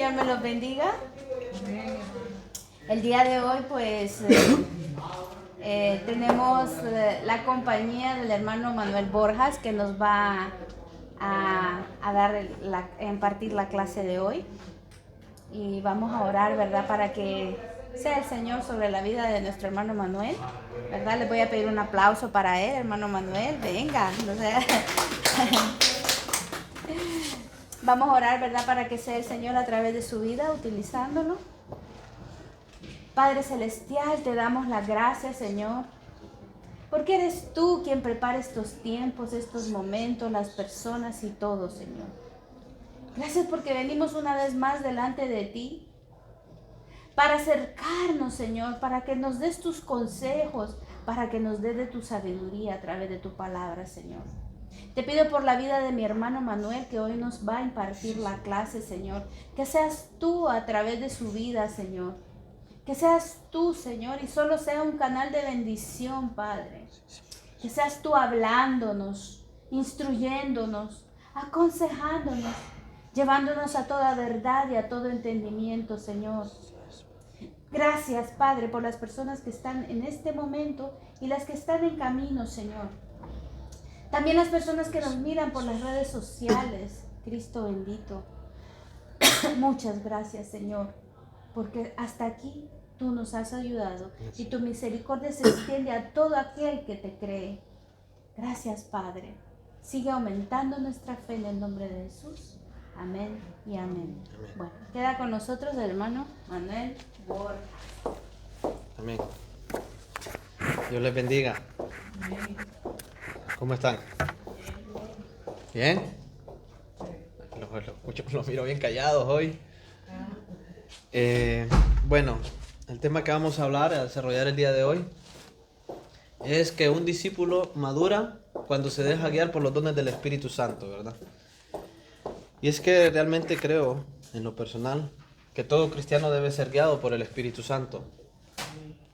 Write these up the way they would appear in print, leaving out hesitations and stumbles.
Señor me los bendiga. El día de hoy pues tenemos la compañía del hermano Manuel Borjas que nos va a impartir la clase de hoy. Y vamos a orar, ¿verdad? Para que sea el Señor sobre la vida de nuestro hermano Manuel, ¿verdad? Les voy a pedir un aplauso para él, hermano Manuel. Venga, no sé. Vamos a orar, ¿verdad? Para que sea el Señor a través de su vida, utilizándolo. Padre Celestial, te damos las gracias, Señor, porque eres tú quien prepara estos tiempos, estos momentos, las personas y todo, Señor. Gracias porque venimos una vez más delante de ti para acercarnos, Señor, para que nos des tus consejos, para que nos des de tu sabiduría a través de tu palabra, Señor. Te pido por la vida de mi hermano Manuel, que hoy nos va a impartir la clase, Señor. Que seas tú a través de su vida, Señor. Que seas tú, Señor, y solo sea un canal de bendición, Padre. Que seas tú hablándonos, instruyéndonos, aconsejándonos, llevándonos a toda verdad y a todo entendimiento, Señor. Gracias, Padre, por las personas que están en este momento y las que están en camino, Señor. También las personas que nos miran por las redes sociales, Cristo bendito. Muchas gracias, Señor, porque hasta aquí tú nos has ayudado y tu misericordia se extiende a todo aquel que te cree. Gracias, Padre. Sigue aumentando nuestra fe en el nombre de Jesús. Amén y amén. Bueno, queda con nosotros el hermano Manuel Borjas. Amén. Dios les bendiga. ¿Cómo están? ¿Bien? Los miro bien callados hoy. Bueno, el tema que vamos a hablar, a desarrollar el día de hoy, es que un discípulo madura cuando se deja guiar por los dones del Espíritu Santo, ¿verdad? Y es que realmente creo, en lo personal, que todo cristiano debe ser guiado por el Espíritu Santo.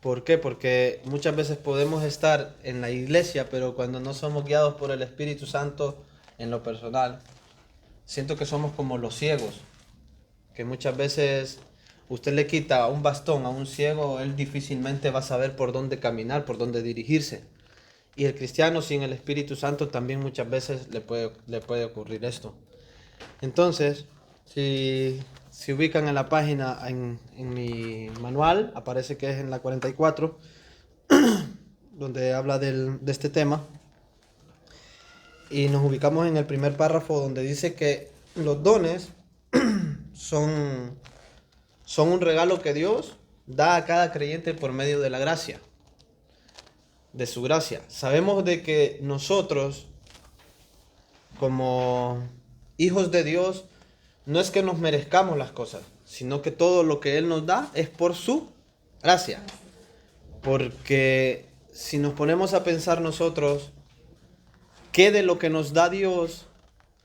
¿Por qué? Porque muchas veces podemos estar en la iglesia, pero cuando no somos guiados por el Espíritu Santo, en lo personal, siento que somos como los ciegos, que muchas veces usted le quita un bastón a un ciego, él difícilmente va a saber por dónde caminar, por dónde dirigirse. Y el cristiano sin el Espíritu Santo también muchas veces le puede ocurrir esto. Entonces, si ubican en la página, en mi manual, aparece que es en la 44, donde habla de este tema. Y nos ubicamos en el primer párrafo donde dice que los dones son un regalo que Dios da a cada creyente por medio de la gracia, de su gracia. Sabemos de que nosotros, como hijos de Dios, no es que nos merezcamos las cosas, sino que todo lo que Él nos da es por su gracia. Porque si nos ponemos a pensar nosotros, ¿qué de lo que nos da Dios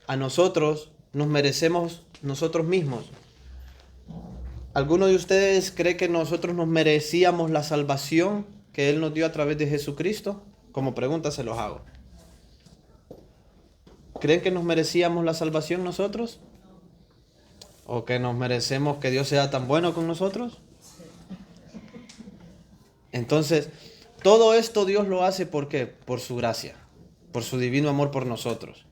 a nosotros nos merecemos nosotros mismos? ¿Alguno de ustedes cree que nosotros nos merecíamos la salvación que Él nos dio a través de Jesucristo? Como pregunta se los hago. ¿Creen que nos merecíamos la salvación nosotros? ¿O que nos merecemos que Dios sea tan bueno con nosotros? Entonces, todo esto Dios lo hace ¿por qué? Por su gracia, por su divino amor por nosotros.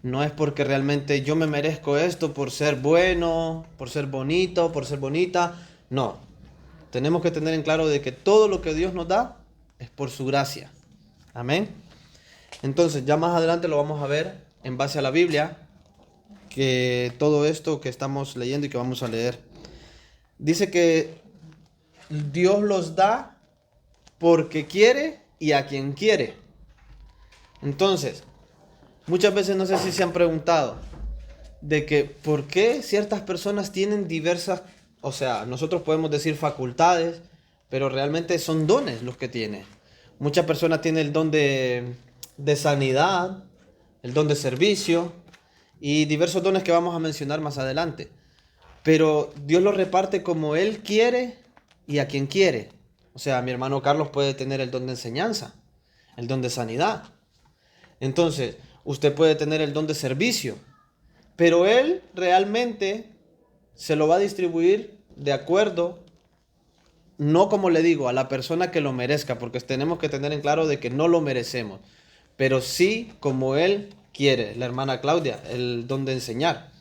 No es porque realmente yo me merezco esto por ser bueno, por ser bonito, por ser bonita. No. Tenemos que tener en claro de que todo lo que Dios nos da es por su gracia. Amén. Entonces, ya más adelante lo vamos a ver en base a la Biblia, que todo esto que estamos leyendo y que vamos a leer. Dice que Dios los da porque quiere y a quien quiere. Entonces, muchas veces no sé si se han preguntado de que por qué ciertas personas tienen diversas, o sea, nosotros podemos decir facultades, pero realmente son dones los que tienen. Muchas personas tienen el don de sanidad, el don de servicio y diversos dones que vamos a mencionar más adelante. Pero Dios los reparte como Él quiere y a quien quiere. O sea, mi hermano Carlos puede tener el don de enseñanza, el don de sanidad. Entonces, usted puede tener el don de servicio, pero Él realmente se lo va a distribuir de acuerdo, no como le digo, a la persona que lo merezca, porque tenemos que tener en claro de que no lo merecemos, pero sí como Él quiere. La hermana Claudia, el don de enseñar.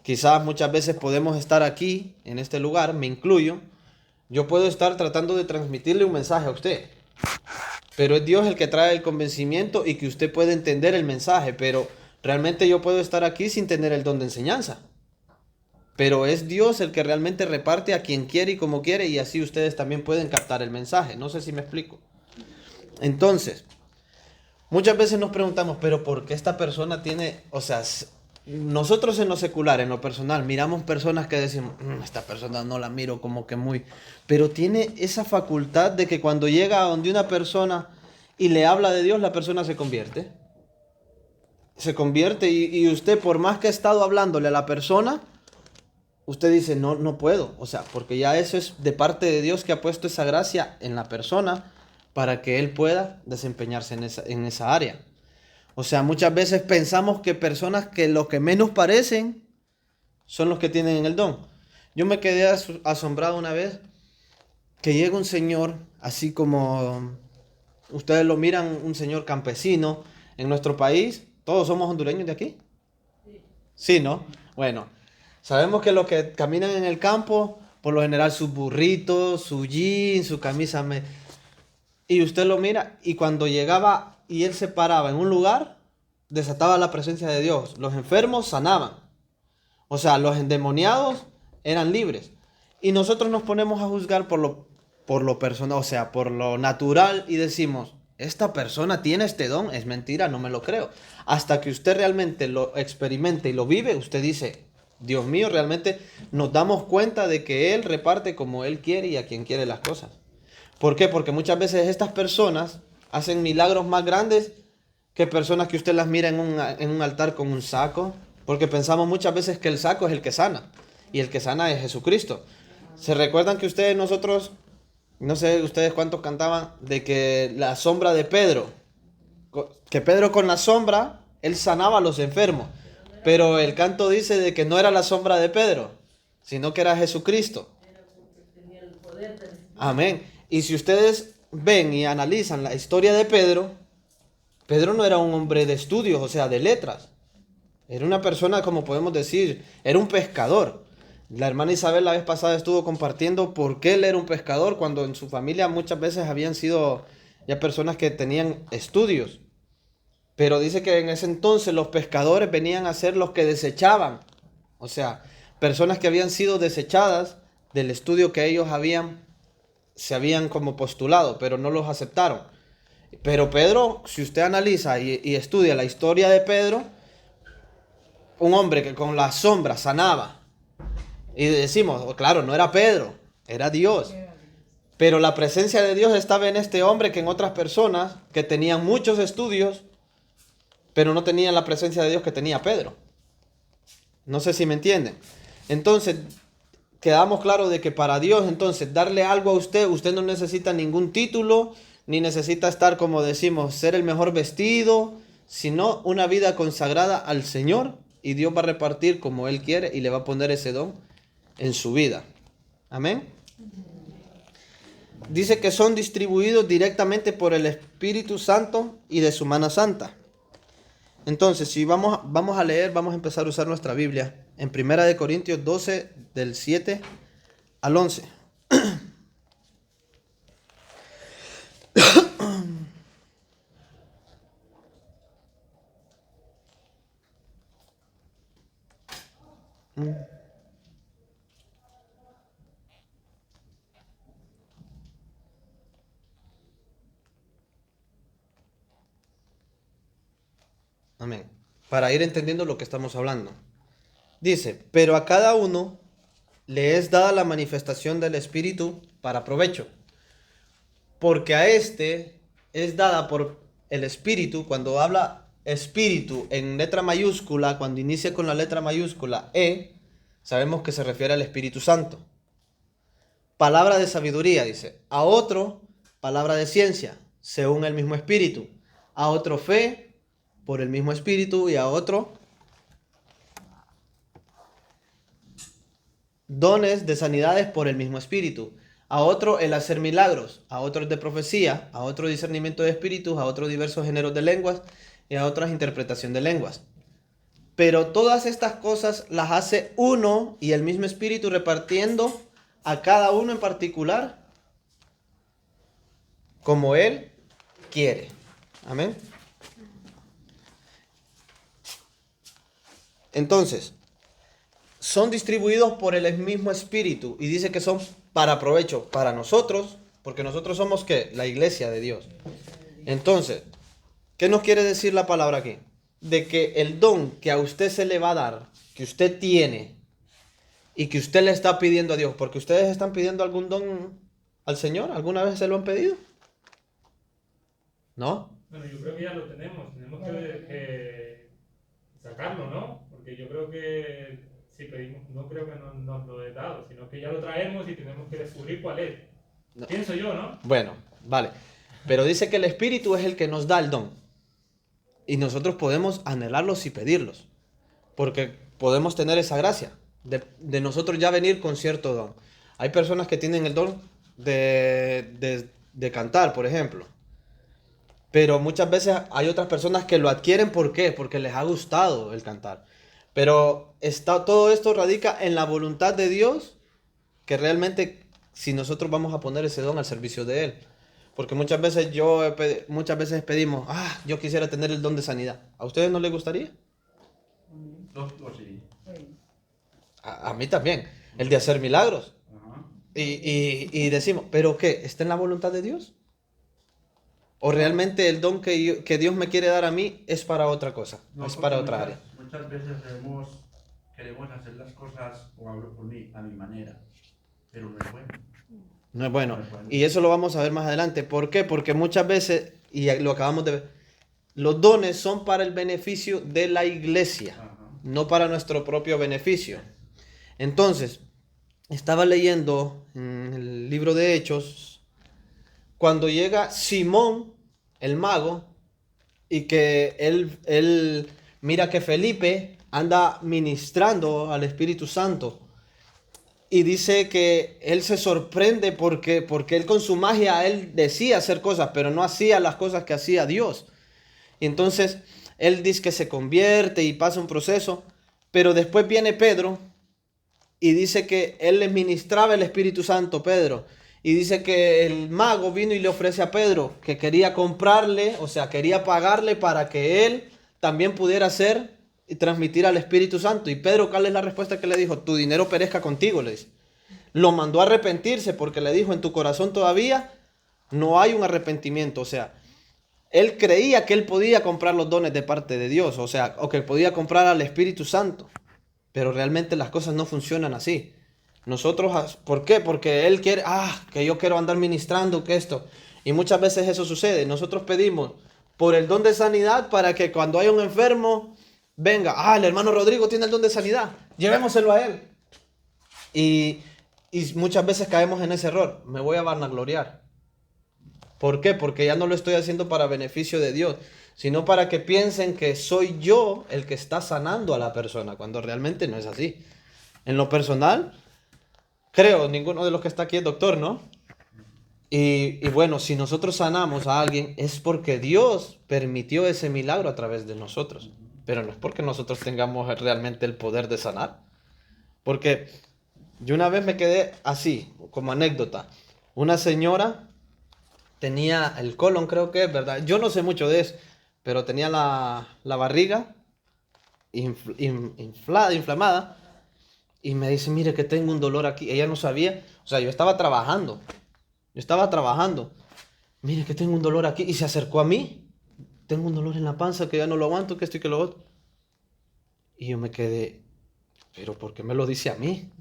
Quizás muchas veces podemos estar aquí, en este lugar, me incluyo, yo puedo estar tratando de transmitirle un mensaje a usted, pero es Dios el que trae el convencimiento y que usted puede entender el mensaje, pero realmente yo puedo estar aquí sin tener el don de enseñanza. Pero es Dios el que realmente reparte a quien quiere y como quiere, y así ustedes también pueden captar el mensaje. No sé si me explico. Entonces, muchas veces nos preguntamos, pero ¿por qué esta persona tiene, o sea, nosotros en lo secular, en lo personal, miramos personas que decimos, esta persona no la miro como que muy, pero tiene esa facultad de que cuando llega a donde una persona y le habla de Dios, la persona se convierte. Se convierte y usted, por más que ha estado hablándole a la persona, usted dice, no, no puedo. O sea, porque ya eso es de parte de Dios que ha puesto esa gracia en la persona para que él pueda desempeñarse en esa área. O sea, muchas veces pensamos que personas que lo que menos parecen son los que tienen el don. Yo me quedé asombrado una vez que llega un señor, así como ustedes lo miran, un señor campesino en nuestro país. ¿Todos somos hondureños de aquí? Sí, ¿no? Bueno, sabemos que los que caminan en el campo, por lo general sus burritos, su jean, su camisa. Y usted lo mira y cuando llegaba y él se paraba en un lugar, desataba la presencia de Dios. Los enfermos sanaban. O sea, los endemoniados eran libres. Y nosotros nos ponemos a juzgar por lo personal, o sea, por lo natural y decimos, esta persona tiene este don, es mentira, no me lo creo. Hasta que usted realmente lo experimente y lo vive, usted dice, Dios mío, realmente nos damos cuenta de que Él reparte como Él quiere y a quien quiere las cosas. ¿Por qué? Porque muchas veces estas personas hacen milagros más grandes que personas que usted las mira en un altar con un saco. Porque pensamos muchas veces que el saco es el que sana. Y el que sana es Jesucristo. ¿Se recuerdan que nosotros, no sé ustedes cuántos cantaban, de que la sombra de Pedro, que Pedro con la sombra, él sanaba a los enfermos? Pero el canto dice de que no era la sombra de Pedro, sino que era Jesucristo. Amén. Y si ustedes ven y analizan la historia de Pedro, Pedro no era un hombre de estudios, o sea, de letras. Era una persona, como podemos decir, era un pescador. La hermana Isabel la vez pasada estuvo compartiendo por qué él era un pescador cuando en su familia muchas veces habían sido ya personas que tenían estudios. Pero dice que en ese entonces los pescadores venían a ser los que desechaban. O sea, personas que habían sido desechadas del estudio que ellos se habían como postulado, pero no los aceptaron. Pero Pedro, si usted analiza y estudia la historia de Pedro, un hombre que con la sombra sanaba. Y decimos, oh, claro, no era Pedro, era Dios. Pero la presencia de Dios estaba en este hombre que en otras personas que tenían muchos estudios, pero no tenían la presencia de Dios que tenía Pedro. No sé si me entienden. Entonces, quedamos claros de que para Dios, entonces, darle algo a usted, usted no necesita ningún título, ni necesita estar, como decimos, ser el mejor vestido, sino una vida consagrada al Señor, y Dios va a repartir como Él quiere y le va a poner ese don en su vida. Amén. Dice que son distribuidos directamente por el Espíritu Santo y de su mano santa. Entonces, si vamos a leer, vamos a empezar a usar nuestra Biblia en 1 Corintios 12, del 7 al 11. Amén. Para ir entendiendo lo que estamos hablando. Dice, pero a cada uno le es dada la manifestación del Espíritu para provecho. Porque a este es dada por el Espíritu, cuando habla Espíritu en letra mayúscula, cuando inicia con la letra mayúscula sabemos que se refiere al Espíritu Santo. Palabra de sabiduría, dice. A otro, palabra de ciencia, según el mismo Espíritu. A otro fe, por el mismo Espíritu, y a otro dones de sanidades por el mismo Espíritu, a otro el hacer milagros, a otro el de profecía, a otro discernimiento de espíritus, a otro diversos géneros de lenguas y a otras interpretación de lenguas. Pero todas estas cosas las hace uno y el mismo Espíritu, repartiendo a cada uno en particular como Él quiere. Amén. Entonces, son distribuidos por el mismo Espíritu y dice que son para provecho para nosotros, porque nosotros somos ¿qué? La iglesia de Dios. Entonces, ¿qué nos quiere decir la palabra aquí? De que el don que a usted se le va a dar, que usted tiene y que usted le está pidiendo a Dios, porque ustedes están pidiendo algún don al Señor, ¿alguna vez se lo han pedido? ¿No? Bueno, yo creo que ya lo tenemos que sacarlo, ¿no? Porque yo creo que si pedimos, no creo que nos lo he dado, sino que ya lo traemos y tenemos que descubrir cuál es. No. Pienso yo, ¿no? Bueno, vale. Pero dice que el Espíritu es el que nos da el don. Y nosotros podemos anhelarlos y pedirlos. Porque podemos tener esa gracia de nosotros ya venir con cierto don. Hay personas que tienen el don de cantar, por ejemplo. Pero muchas veces hay otras personas que lo adquieren, ¿por qué? Porque les ha gustado el cantar. Pero todo esto radica en la voluntad de Dios, que realmente si nosotros vamos a poner ese don al servicio de Él. Porque muchas veces pedimos, yo quisiera tener el don de sanidad. ¿A ustedes no les gustaría? Sí. A mí también. El de hacer milagros. Ajá. Y decimos, ¿pero qué? ¿Está en la voluntad de Dios? ¿O realmente el don que Dios me quiere dar a mí es para otra cosa? No, es para porque otra área. Muchas veces queremos hacer las cosas, o hablo por mí, a mi manera, pero no es bueno. No es bueno. No es bueno. Y eso lo vamos a ver más adelante. ¿Por qué? Porque muchas veces, y lo acabamos de ver, los dones son para el beneficio de la iglesia, Ajá. no para nuestro propio beneficio. Entonces, estaba leyendo en el libro de Hechos, cuando llega Simón, el mago, y que él mira que Felipe anda ministrando al Espíritu Santo. Y dice que él se sorprende porque él con su magia, él decía hacer cosas, pero no hacía las cosas que hacía Dios. Y entonces él dice que se convierte y pasa un proceso, pero después viene Pedro y dice que él le ministraba el Espíritu Santo, Pedro. Y dice que el mago vino y le ofrece a Pedro que quería comprarle, o sea, quería pagarle para que él también pudiera hacer y transmitir al Espíritu Santo. Y Pedro, ¿cuál es la respuesta que le dijo? Tu dinero perezca contigo, le dice. Lo mandó a arrepentirse porque le dijo, en tu corazón todavía no hay un arrepentimiento. O sea, él creía que él podía comprar los dones de parte de Dios, o sea, o que podía comprar al Espíritu Santo. Pero realmente las cosas no funcionan así. Nosotros, ¿por qué? Porque él quiere, que yo quiero andar ministrando, que esto. Y muchas veces eso sucede. Nosotros pedimos por el don de sanidad para que cuando haya un enfermo, venga, el hermano Rodrigo tiene el don de sanidad, llevémoselo a él. Y muchas veces caemos en ese error. Me voy a vanagloriar. ¿Por qué? Porque ya no lo estoy haciendo para beneficio de Dios, sino para que piensen que soy yo el que está sanando a la persona, cuando realmente no es así. En lo personal, creo, ninguno de los que está aquí es doctor, ¿no? Y bueno, si nosotros sanamos a alguien, es porque Dios permitió ese milagro a través de nosotros. Pero no es porque nosotros tengamos realmente el poder de sanar. Porque yo una vez me quedé así, como anécdota. Una señora tenía el colon, creo que es, ¿verdad? Yo no sé mucho de eso, pero tenía la barriga inflamada. Y me dice, mire que tengo un dolor aquí. Ella no sabía, o sea, yo estaba trabajando. Mire que tengo un dolor aquí. Y se acercó a mí. Tengo un dolor en la panza que ya no lo aguanto, que esto y que lo otro. Y yo me quedé, pero ¿por qué me lo dice a mí?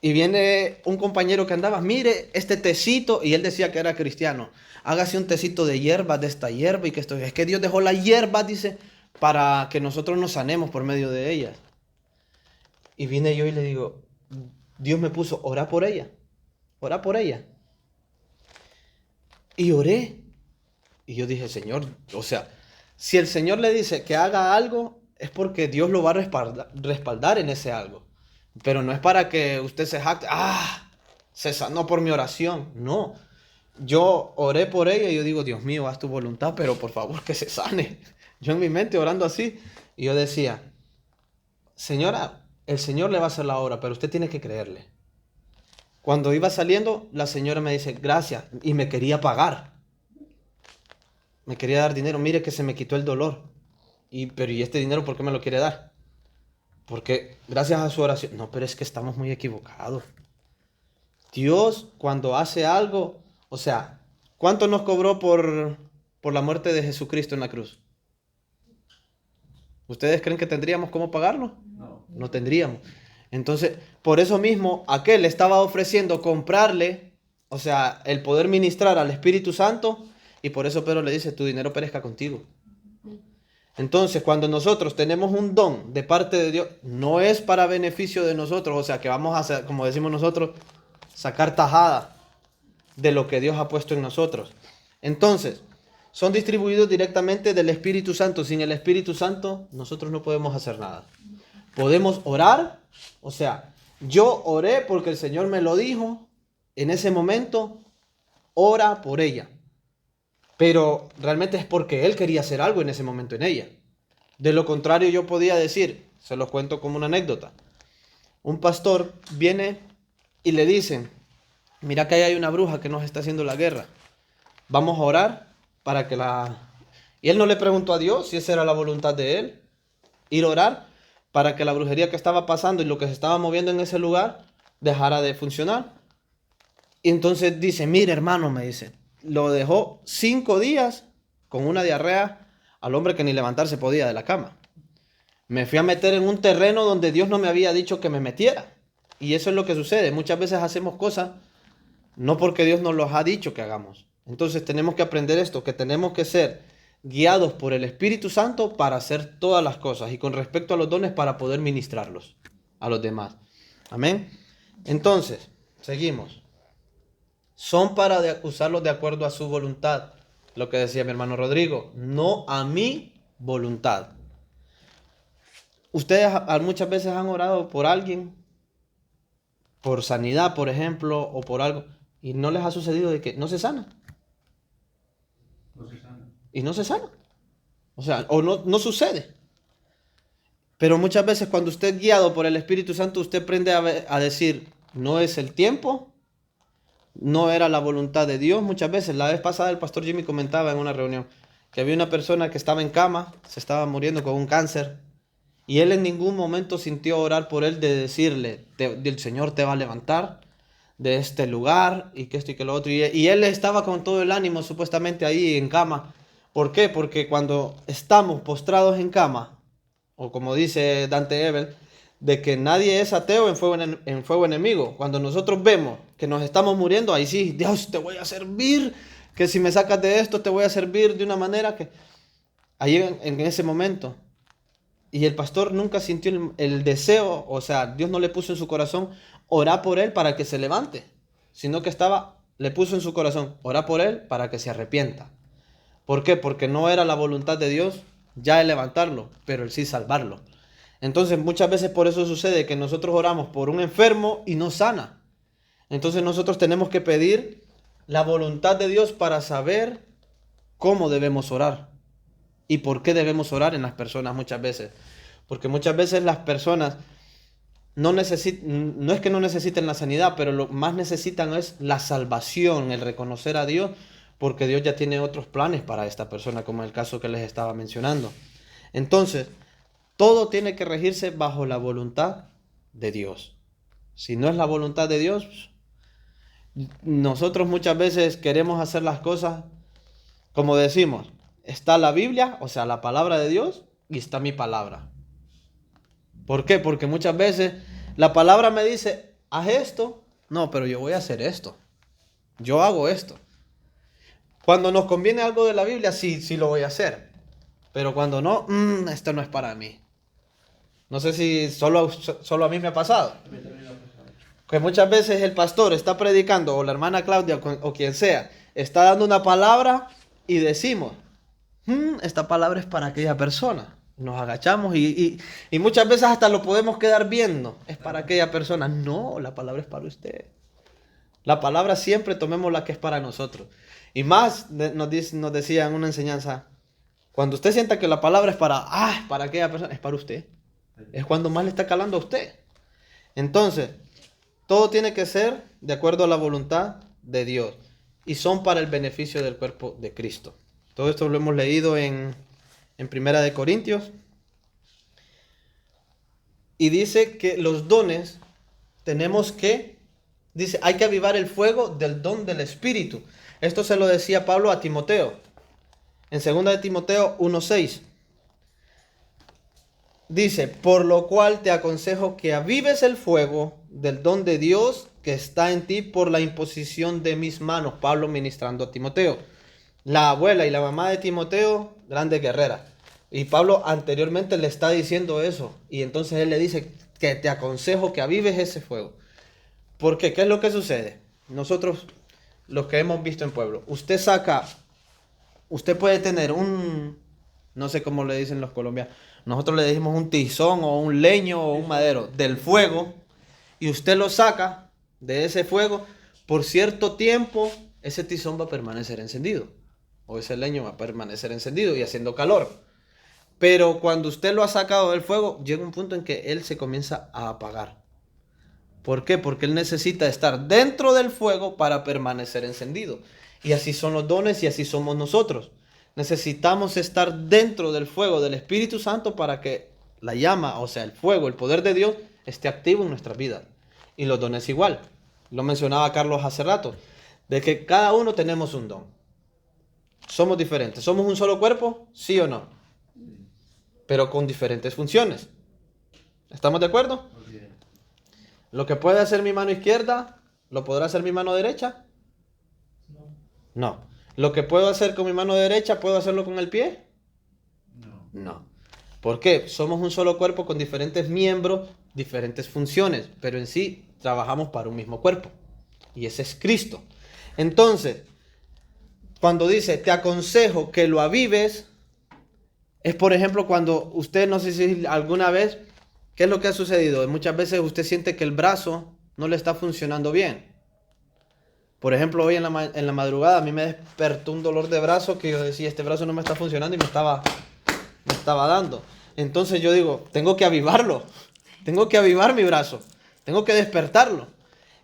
Y viene un compañero que andaba, mire este tecito, y él decía que era cristiano. Hágase un tecito de hierbas, de esta hierba, y que esto, es que Dios dejó la hierba, dice, para que nosotros nos sanemos por medio de ellas. Y vine yo y le digo, Dios me puso, ora por ella. Y oré. Y yo dije, Señor, o sea, si el Señor le dice que haga algo, es porque Dios lo va a respaldar en ese algo. Pero no es para que usted se jacte, se sanó por mi oración. No. Yo oré por ella y yo digo, Dios mío, haz tu voluntad, pero por favor que se sane. Yo en mi mente orando así, y yo decía, señora, el Señor le va a hacer la obra, pero usted tiene que creerle. Cuando iba saliendo, la señora me dice, gracias, y me quería pagar. Me quería dar dinero, mire que se me quitó el dolor. Pero ¿y este dinero por qué me lo quiere dar? Porque gracias a su oración. No, pero es que estamos muy equivocados. Dios cuando hace algo, o sea, ¿cuánto nos cobró por la muerte de Jesucristo en la cruz? ¿Ustedes creen que tendríamos cómo pagarlo? No. No tendríamos. Entonces, por eso mismo, aquel le estaba ofreciendo comprarle, o sea, el poder ministrar al Espíritu Santo, y por eso Pedro le dice, tu dinero perezca contigo. Entonces, cuando nosotros tenemos un don de parte de Dios, no es para beneficio de nosotros, o sea, que vamos a hacer, como decimos nosotros, sacar tajada de lo que Dios ha puesto en nosotros. Entonces, son distribuidos directamente del Espíritu Santo. Sin el Espíritu Santo, nosotros no podemos hacer nada. Podemos orar, o sea, yo oré porque el Señor me lo dijo, en ese momento, ora por ella. Pero realmente es porque Él quería hacer algo en ese momento en ella. De lo contrario, yo podía decir, se los cuento como una anécdota. Un pastor viene y le dicen, mira que ahí hay una bruja que nos está haciendo la guerra. Vamos a orar para que la... Y él no le preguntó a Dios si esa era la voluntad de Él. Ir a orar para que la brujería que estaba pasando y lo que se estaba moviendo en ese lugar dejara de funcionar. Y entonces dice, mire hermano, me dice, lo dejó 5 días con una diarrea al hombre que ni levantarse podía de la cama. Me fui a meter en un terreno donde Dios no me había dicho que me metiera. Y eso es lo que sucede. Muchas veces hacemos cosas no porque Dios nos los ha dicho que hagamos. Entonces tenemos que aprender esto, que tenemos que ser guiados por el Espíritu Santo para hacer todas las cosas. Y con respecto a los dones, para poder ministrarlos a los demás. Amén. Entonces, seguimos. Son para usarlos de acuerdo a su voluntad. Lo que decía mi hermano Rodrigo, no a mi voluntad. Ustedes muchas veces han orado por alguien, por sanidad, por ejemplo, o por algo, y no les ha sucedido de que no se sana. No se sana. Y no se sana. O sea, o no sucede. Pero muchas veces cuando usted es guiado por el Espíritu Santo, usted aprende a decir, no es el tiempo, no era la voluntad de Dios. Muchas veces, la vez pasada el pastor Jimmy comentaba en una reunión que había una persona que estaba en cama, se estaba muriendo con un cáncer, y él en ningún momento sintió orar por él de decirle, el Señor te va a levantar de este lugar, y que esto y que lo otro, y él estaba con todo el ánimo supuestamente ahí en cama. ¿Por qué? Porque cuando estamos postrados en cama, o como dice Dante Ebel, de que nadie es ateo en fuego enemigo. Cuando nosotros vemos que nos estamos muriendo, ahí sí, Dios, te voy a servir, que si me sacas de esto, te voy a servir de una manera que... Ahí en ese momento. Y el pastor nunca sintió el deseo, o sea, Dios no le puso en su corazón orar por él para que se levante, sino que le puso en su corazón orar por él para que se arrepienta. ¿Por qué? Porque no era la voluntad de Dios ya el levantarlo, pero el sí salvarlo. Entonces muchas veces por eso sucede que nosotros oramos por un enfermo y no sana. Entonces nosotros tenemos que pedir la voluntad de Dios para saber cómo debemos orar y por qué debemos orar en las personas muchas veces. Porque muchas veces las personas no es que no necesiten la sanidad, pero lo más necesitan es la salvación, el reconocer a Dios, porque Dios ya tiene otros planes para esta persona, como el caso que les estaba mencionando. Entonces, todo tiene que regirse bajo la voluntad de Dios. Si no es la voluntad de Dios, nosotros muchas veces queremos hacer las cosas como decimos. Está la Biblia, o sea, la palabra de Dios, y está mi palabra. ¿Por qué? Porque muchas veces la palabra me dice, haz esto. No, pero yo voy a hacer esto. Yo hago esto. Cuando nos conviene algo de la Biblia, sí lo voy a hacer. Pero cuando no, esto no es para mí. No sé si solo a mí me ha pasado. Que muchas veces el pastor está predicando, o la hermana Claudia, o quien sea, está dando una palabra y decimos, esta palabra es para aquella persona. Nos agachamos y muchas veces hasta lo podemos quedar viendo. Es para aquella persona. No, la palabra es para usted. La palabra siempre tomemos la que es para nosotros. Y más nos decía en una enseñanza, cuando usted sienta que la palabra es para aquella persona, es para usted. Es cuando más le está calando a usted. Entonces, todo tiene que ser de acuerdo a la voluntad de Dios. Y son para el beneficio del cuerpo de Cristo. Todo esto lo hemos leído en Primera de Corintios. Y dice que los dones tenemos que, dice, hay que avivar el fuego del don del Espíritu. Esto se lo decía Pablo a Timoteo. En 2 de Timoteo 1:6. Dice, por lo cual te aconsejo que avives el fuego del don de Dios que está en ti por la imposición de mis manos. Pablo ministrando a Timoteo. La abuela y la mamá de Timoteo, grandes guerreras. Y Pablo anteriormente le está diciendo eso. Y entonces él le dice que te aconsejo que avives ese fuego. Porque, ¿qué es lo que sucede? Nosotros, los que hemos visto en pueblo, usted puede tener no sé cómo le dicen los colombianos, nosotros le decimos un tizón o un leño o un madero del fuego, y usted lo saca de ese fuego, por cierto tiempo, ese tizón va a permanecer encendido, o ese leño va a permanecer encendido y haciendo calor. Pero cuando usted lo ha sacado del fuego, llega un punto en que él se comienza a apagar. ¿Por qué? Porque él necesita estar dentro del fuego para permanecer encendido. Y así son los dones y así somos nosotros. Necesitamos estar dentro del fuego del Espíritu Santo para que la llama, o sea, el fuego, el poder de Dios, esté activo en nuestras vidas. Y los dones igual. Lo mencionaba Carlos hace rato, de que cada uno tenemos un don. Somos diferentes. ¿Somos un solo cuerpo? ¿Sí o no? Pero con diferentes funciones. ¿Estamos de acuerdo? Lo que puede hacer mi mano izquierda, ¿lo podrá hacer mi mano derecha? No. ¿Lo que puedo hacer con mi mano derecha, puedo hacerlo con el pie? No. ¿Por qué? Somos un solo cuerpo con diferentes miembros, diferentes funciones, pero en sí trabajamos para un mismo cuerpo. Y ese es Cristo. Entonces, cuando dice, te aconsejo que lo avives, es por ejemplo cuando usted, no sé si alguna vez, ¿qué es lo que ha sucedido? Muchas veces usted siente que el brazo no le está funcionando bien. Por ejemplo, hoy en la madrugada a mí me despertó un dolor de brazo que yo decía, este brazo no me está funcionando y me estaba dando. Entonces yo digo, tengo que avivarlo. Tengo que avivar mi brazo. Tengo que despertarlo.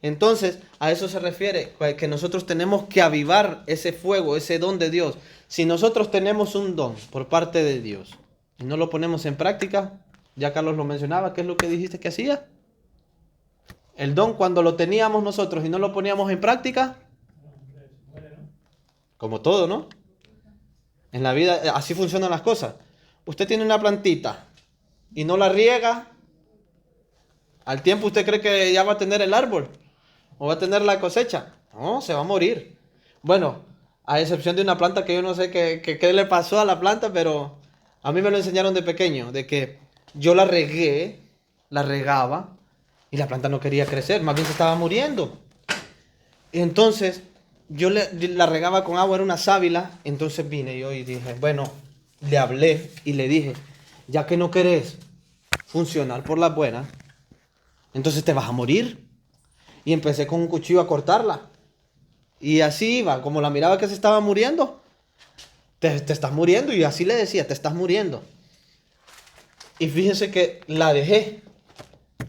Entonces, a eso se refiere, que nosotros tenemos que avivar ese fuego, ese don de Dios. Si nosotros tenemos un don por parte de Dios y no lo ponemos en práctica, ya Carlos lo mencionaba, ¿qué es lo que dijiste que hacía? El don, cuando lo teníamos nosotros y no lo poníamos en práctica, como todo, ¿no? En la vida así funcionan las cosas. Usted tiene una plantita y no la riega, al tiempo usted cree que ya va a tener el árbol o va a tener la cosecha. No, se va a morir. Bueno, a excepción de una planta que yo no sé qué le pasó a la planta, pero a mí me lo enseñaron de pequeño, de que yo la regaba, y la planta no quería crecer, más bien se estaba muriendo. Y entonces yo la regaba con agua, era una sábila. Entonces vine yo y dije, bueno, le hablé y le dije, ya que no querés funcionar por las buenas, entonces te vas a morir. Y empecé con un cuchillo a cortarla. Y así iba, como la miraba que se estaba muriendo, te estás muriendo. Y así le decía, te estás muriendo. Y fíjense que la dejé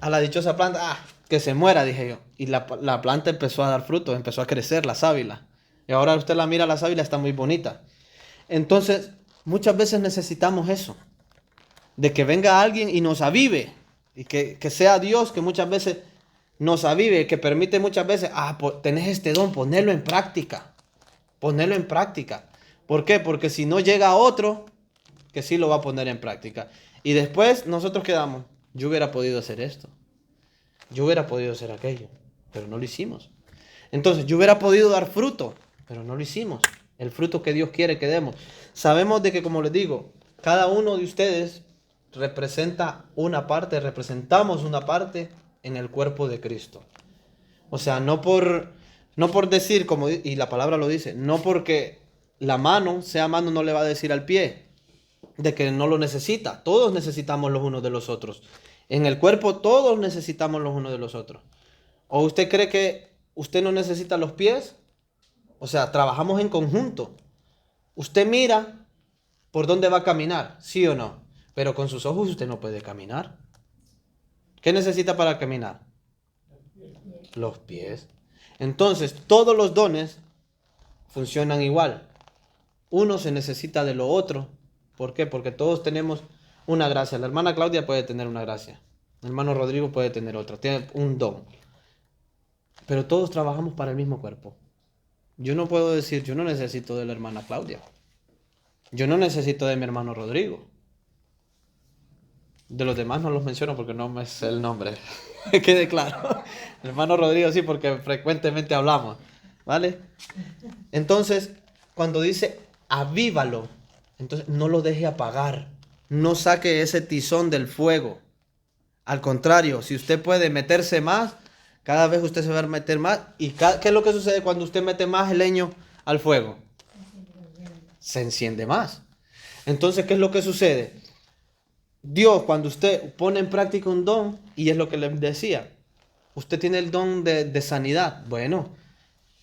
a la dichosa planta, que se muera, dije yo. Y la planta empezó a dar frutos, empezó a crecer la sábila. Y ahora usted la mira, la sábila está muy bonita. Entonces, muchas veces necesitamos eso. De que venga alguien y nos avive. Y que sea Dios que muchas veces nos avive, que permite muchas veces, tenés este don, ponerlo en práctica. Ponerlo en práctica. ¿Por qué? Porque si no llega otro que sí lo va a poner en práctica. Y después nosotros quedamos, yo hubiera podido hacer esto. Yo hubiera podido hacer aquello, pero no lo hicimos. Entonces, yo hubiera podido dar fruto, pero no lo hicimos. El fruto que Dios quiere que demos. Sabemos de que, como les digo, cada uno de ustedes representamos una parte en el cuerpo de Cristo. O sea, no por decir, y la palabra lo dice, no porque la mano sea mano no le va a decir al pie, de que no lo necesita. Todos necesitamos los unos de los otros. En el cuerpo todos necesitamos los unos de los otros. ¿O usted cree que usted no necesita los pies? O sea, trabajamos en conjunto. Usted mira por dónde va a caminar, ¿sí o no? Pero con sus ojos usted no puede caminar. ¿Qué necesita para caminar? Los pies. Entonces, todos los dones funcionan igual. Uno se necesita de lo otro. ¿Por qué? Porque todos tenemos una gracia. La hermana Claudia puede tener una gracia. El hermano Rodrigo puede tener otra. Tiene un don. Pero todos trabajamos para el mismo cuerpo. Yo no puedo decir, yo no necesito de la hermana Claudia. Yo no necesito de mi hermano Rodrigo. De los demás no los menciono porque no me sé el nombre. Que quede claro. El hermano Rodrigo sí, porque frecuentemente hablamos. ¿Vale? Entonces, cuando dice avívalo, entonces no lo deje apagar. No saque ese tizón del fuego. Al contrario, si usted puede meterse más, cada vez usted se va a meter más. ¿Y qué es lo que sucede cuando usted mete más el leño al fuego? Se enciende más. Entonces, ¿qué es lo que sucede? Dios, cuando usted pone en práctica un don, y es lo que les decía, usted tiene el don de sanidad. Bueno,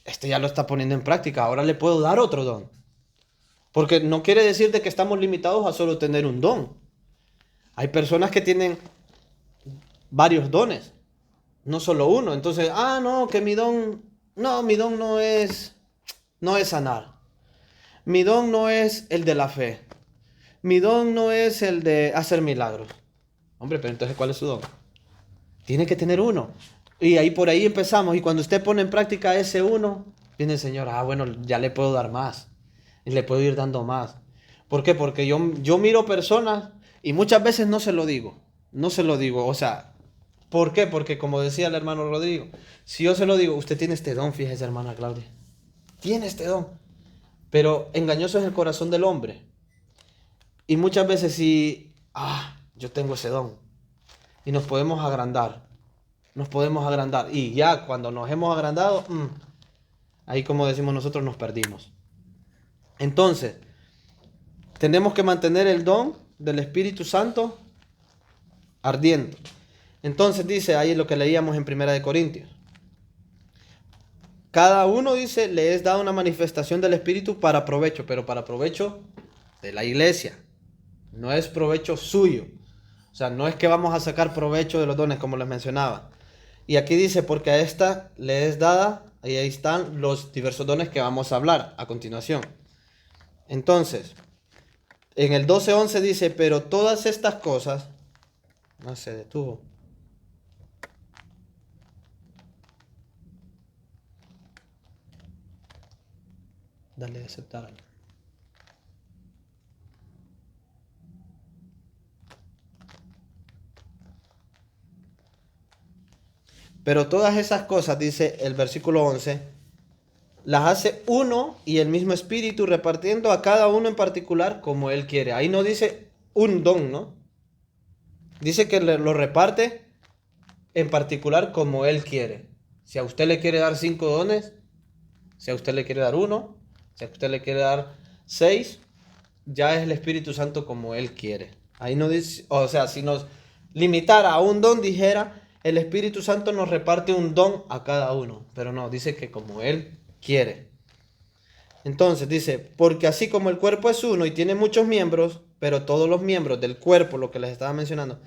este ya lo está poniendo en práctica, ahora le puedo dar otro don. Porque no quiere decir de que estamos limitados a solo tener un don. Hay personas que tienen varios dones, no solo uno. Entonces, no, que mi don no es sanar. Mi don no es el de la fe. Mi don no es el de hacer milagros. Hombre, pero entonces, ¿cuál es su don? Tiene que tener uno. Y ahí por ahí empezamos. Y cuando usted pone en práctica ese uno, viene el Señor, bueno, ya le puedo dar más. Y le puedo ir dando más. ¿Por qué? Porque yo miro personas y muchas veces no se lo digo. No se lo digo. O sea, ¿por qué? Porque como decía el hermano Rodrigo, si yo se lo digo, usted tiene este don, fíjese, hermana Claudia. Tiene este don. Pero engañoso es el corazón del hombre. Y muchas veces yo tengo ese don. Y nos podemos agrandar. Y ya cuando nos hemos agrandado, ahí como decimos nosotros, nos perdimos. Entonces, tenemos que mantener el don del Espíritu Santo ardiendo. Entonces dice ahí lo que leíamos en 1 Corintios. Cada uno dice, le es dada una manifestación del Espíritu para provecho, pero para provecho de la iglesia. No es provecho suyo. O sea, no es que vamos a sacar provecho de los dones, como les mencionaba. Y aquí dice, porque a esta le es dada, y ahí están los diversos dones que vamos a hablar a continuación. Entonces, en el 12:11 dice, pero todas estas cosas, no se detuvo. Dale a aceptar. Pero todas esas cosas, dice el versículo 11, las hace uno y el mismo Espíritu, repartiendo a cada uno en particular como Él quiere. Ahí no dice un don, ¿no? Dice que lo reparte en particular como Él quiere. Si a usted le quiere dar 5 dones, si a usted le quiere dar 1, si a usted le quiere dar 6, ya es el Espíritu Santo como Él quiere. Ahí no dice, o sea, si nos limitara a un don, dijera, el Espíritu Santo nos reparte un don a cada uno. Pero no, dice que como Él quiere. Entonces dice, porque así como el cuerpo es uno y tiene muchos miembros, pero todos los miembros del cuerpo, lo que les estaba mencionando,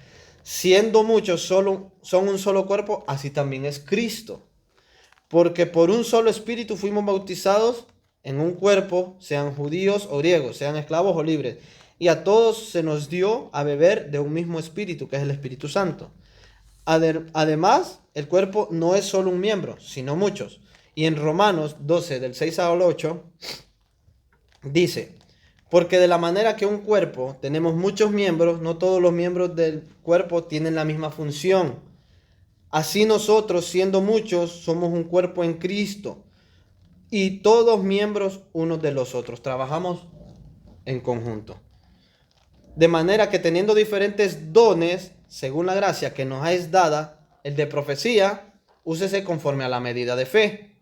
siendo muchos son un solo cuerpo, así también es Cristo. Porque por un solo espíritu fuimos bautizados en un cuerpo, sean judíos o griegos, sean esclavos o libres. Y a todos se nos dio a beber de un mismo espíritu, que es el Espíritu Santo. Además, el cuerpo no es solo un miembro, sino muchos. Y en Romanos 12, del 6 al 8, dice, porque de la manera que un cuerpo tenemos muchos miembros, no todos los miembros del cuerpo tienen la misma función. Así nosotros, siendo muchos, somos un cuerpo en Cristo. Y todos miembros unos de los otros. Trabajamos en conjunto. De manera que teniendo diferentes dones, según la gracia que nos es dada, el de profecía, úsese conforme a la medida de fe.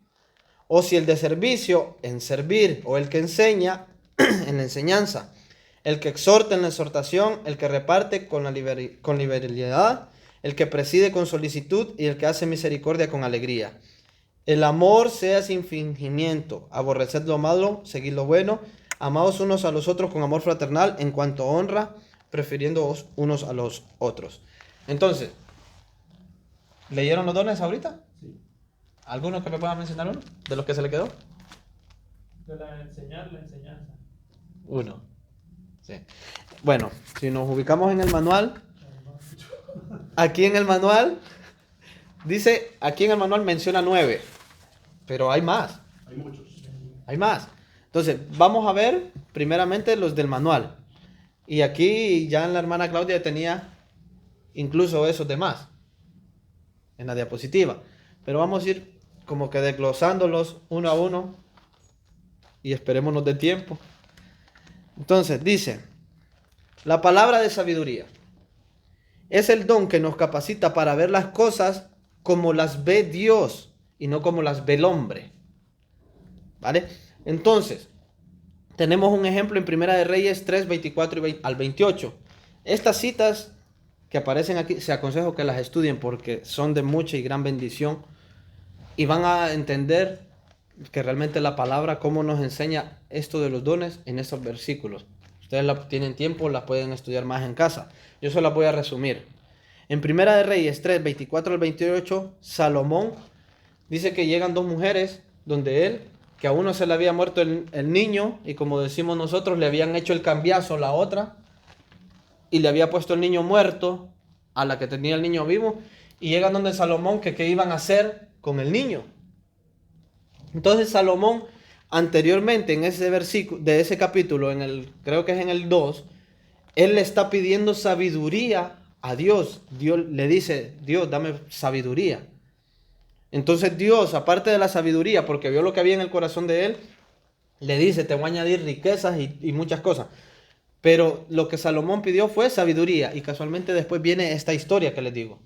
O si el de servicio, en servir, o el que enseña, en la enseñanza. el que exhorta en la exhortación, el que reparte con liberalidad, el que preside con solicitud y el que hace misericordia con alegría. El amor sea sin fingimiento, aborreced lo malo, seguid lo bueno, amaos unos a los otros con amor fraternal, en cuanto a honra, prefiriéndoos unos a los otros. Entonces, ¿leyeron los dones ahorita? Sí. ¿Alguno que me pueda mencionar uno de los que se le quedó? De la enseñanza. Uno. Sí. Bueno, si nos ubicamos en el manual, aquí en el manual, aquí en el manual menciona 9, pero hay más. Hay muchos. Hay más. Entonces, vamos a ver primeramente los del manual. Y aquí ya la hermana Claudia tenía incluso esos demás en la diapositiva. Pero vamos a ir como que desglosándolos uno a uno y esperémonos de tiempo. Entonces, dice, la palabra de sabiduría es el don que nos capacita para ver las cosas como las ve Dios y no como las ve el hombre. ¿Vale? Entonces, tenemos un ejemplo en Primera de Reyes 3, 24 al 28. Estas citas que aparecen aquí, se aconsejo que las estudien porque son de mucha y gran bendición y van a entender que realmente la palabra, cómo nos enseña esto de los dones en estos versículos. Ustedes tienen tiempo, las pueden estudiar más en casa. Yo se las voy a resumir. En Primera de Reyes 3, 24 al 28, Salomón dice que llegan dos mujeres donde él, que a uno se le había muerto el niño y como decimos nosotros, le habían hecho el cambiazo a la otra y le había puesto el niño muerto a la que tenía el niño vivo y llegan donde Salomón que qué iban a hacer con el niño. Entonces Salomón anteriormente en ese versículo de ese capítulo, creo que es en el 2, él le está pidiendo sabiduría a Dios. Dios le dice, Dios, dame sabiduría. Entonces Dios, aparte de la sabiduría, porque vio lo que había en el corazón de él, le dice, te voy a añadir riquezas y muchas cosas. Pero lo que Salomón pidió fue sabiduría y casualmente después viene esta historia que les digo.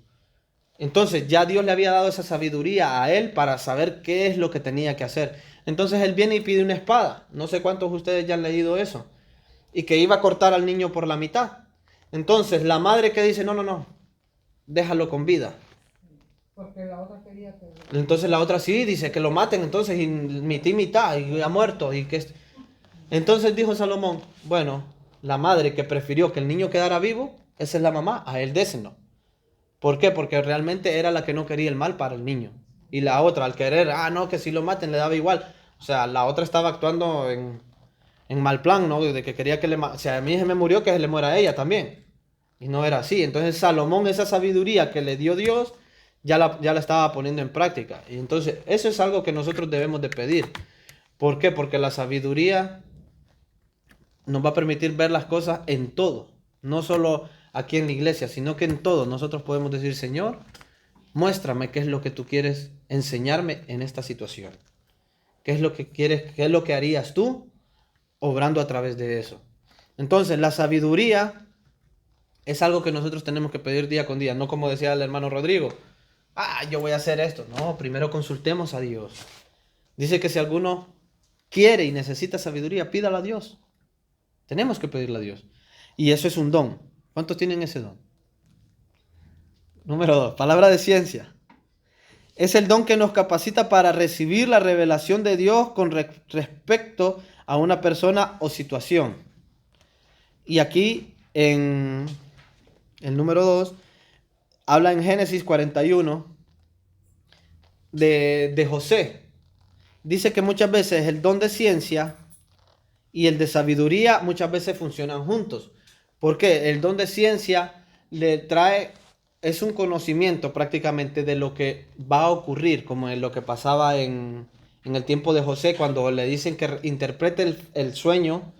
Entonces ya Dios le había dado esa sabiduría a él para saber qué es lo que tenía que hacer. Entonces él viene y pide una espada. No sé cuántos de ustedes ya han leído eso. Y que iba a cortar al niño por la mitad. Entonces la madre que dice, no, déjalo con vida. Porque la otra quería que... Entonces la otra sí, dice que lo maten entonces y mitad y ha muerto. Entonces dijo Salomón, bueno, la madre que prefirió que el niño quedara vivo, esa es la mamá, a él déselo. ¿Por qué? Porque realmente era la que no quería el mal para el niño. Y la otra, al querer, no, que si lo maten, le daba igual. O sea, la otra estaba actuando en mal plan, ¿no? De que quería que o sea, a mí se me murió, que se le muera a ella también. Y no era así. Entonces Salomón, esa sabiduría que le dio Dios, ya la estaba poniendo en práctica. Y entonces eso es algo que nosotros debemos de pedir. ¿Por qué? Porque la sabiduría nos va a permitir ver las cosas en todo. No solo aquí en la iglesia, sino que en todo. Nosotros podemos decir, Señor, muéstrame qué es lo que tú quieres enseñarme en esta situación. ¿Qué es lo que quieres, qué es lo que harías tú obrando a través de eso? Entonces, la sabiduría es algo que nosotros tenemos que pedir día con día. No como decía el hermano Rodrigo, yo voy a hacer esto. No, primero consultemos a Dios. Dice que si alguno quiere y necesita sabiduría, pídala a Dios. Tenemos que pedirle a Dios. Y eso es un don. ¿Cuántos tienen ese don? Número 2, palabra de ciencia. Es el don que nos capacita para recibir la revelación de Dios con respecto a una persona o situación. Y aquí en el número 2 habla en Génesis 41 de José. Dice que muchas veces el don de ciencia y el de sabiduría muchas veces funcionan juntos. ¿Por qué? El don de ciencia le trae, es un conocimiento prácticamente de lo que va a ocurrir, como en lo que pasaba en el tiempo de José, cuando le dicen que interprete el sueño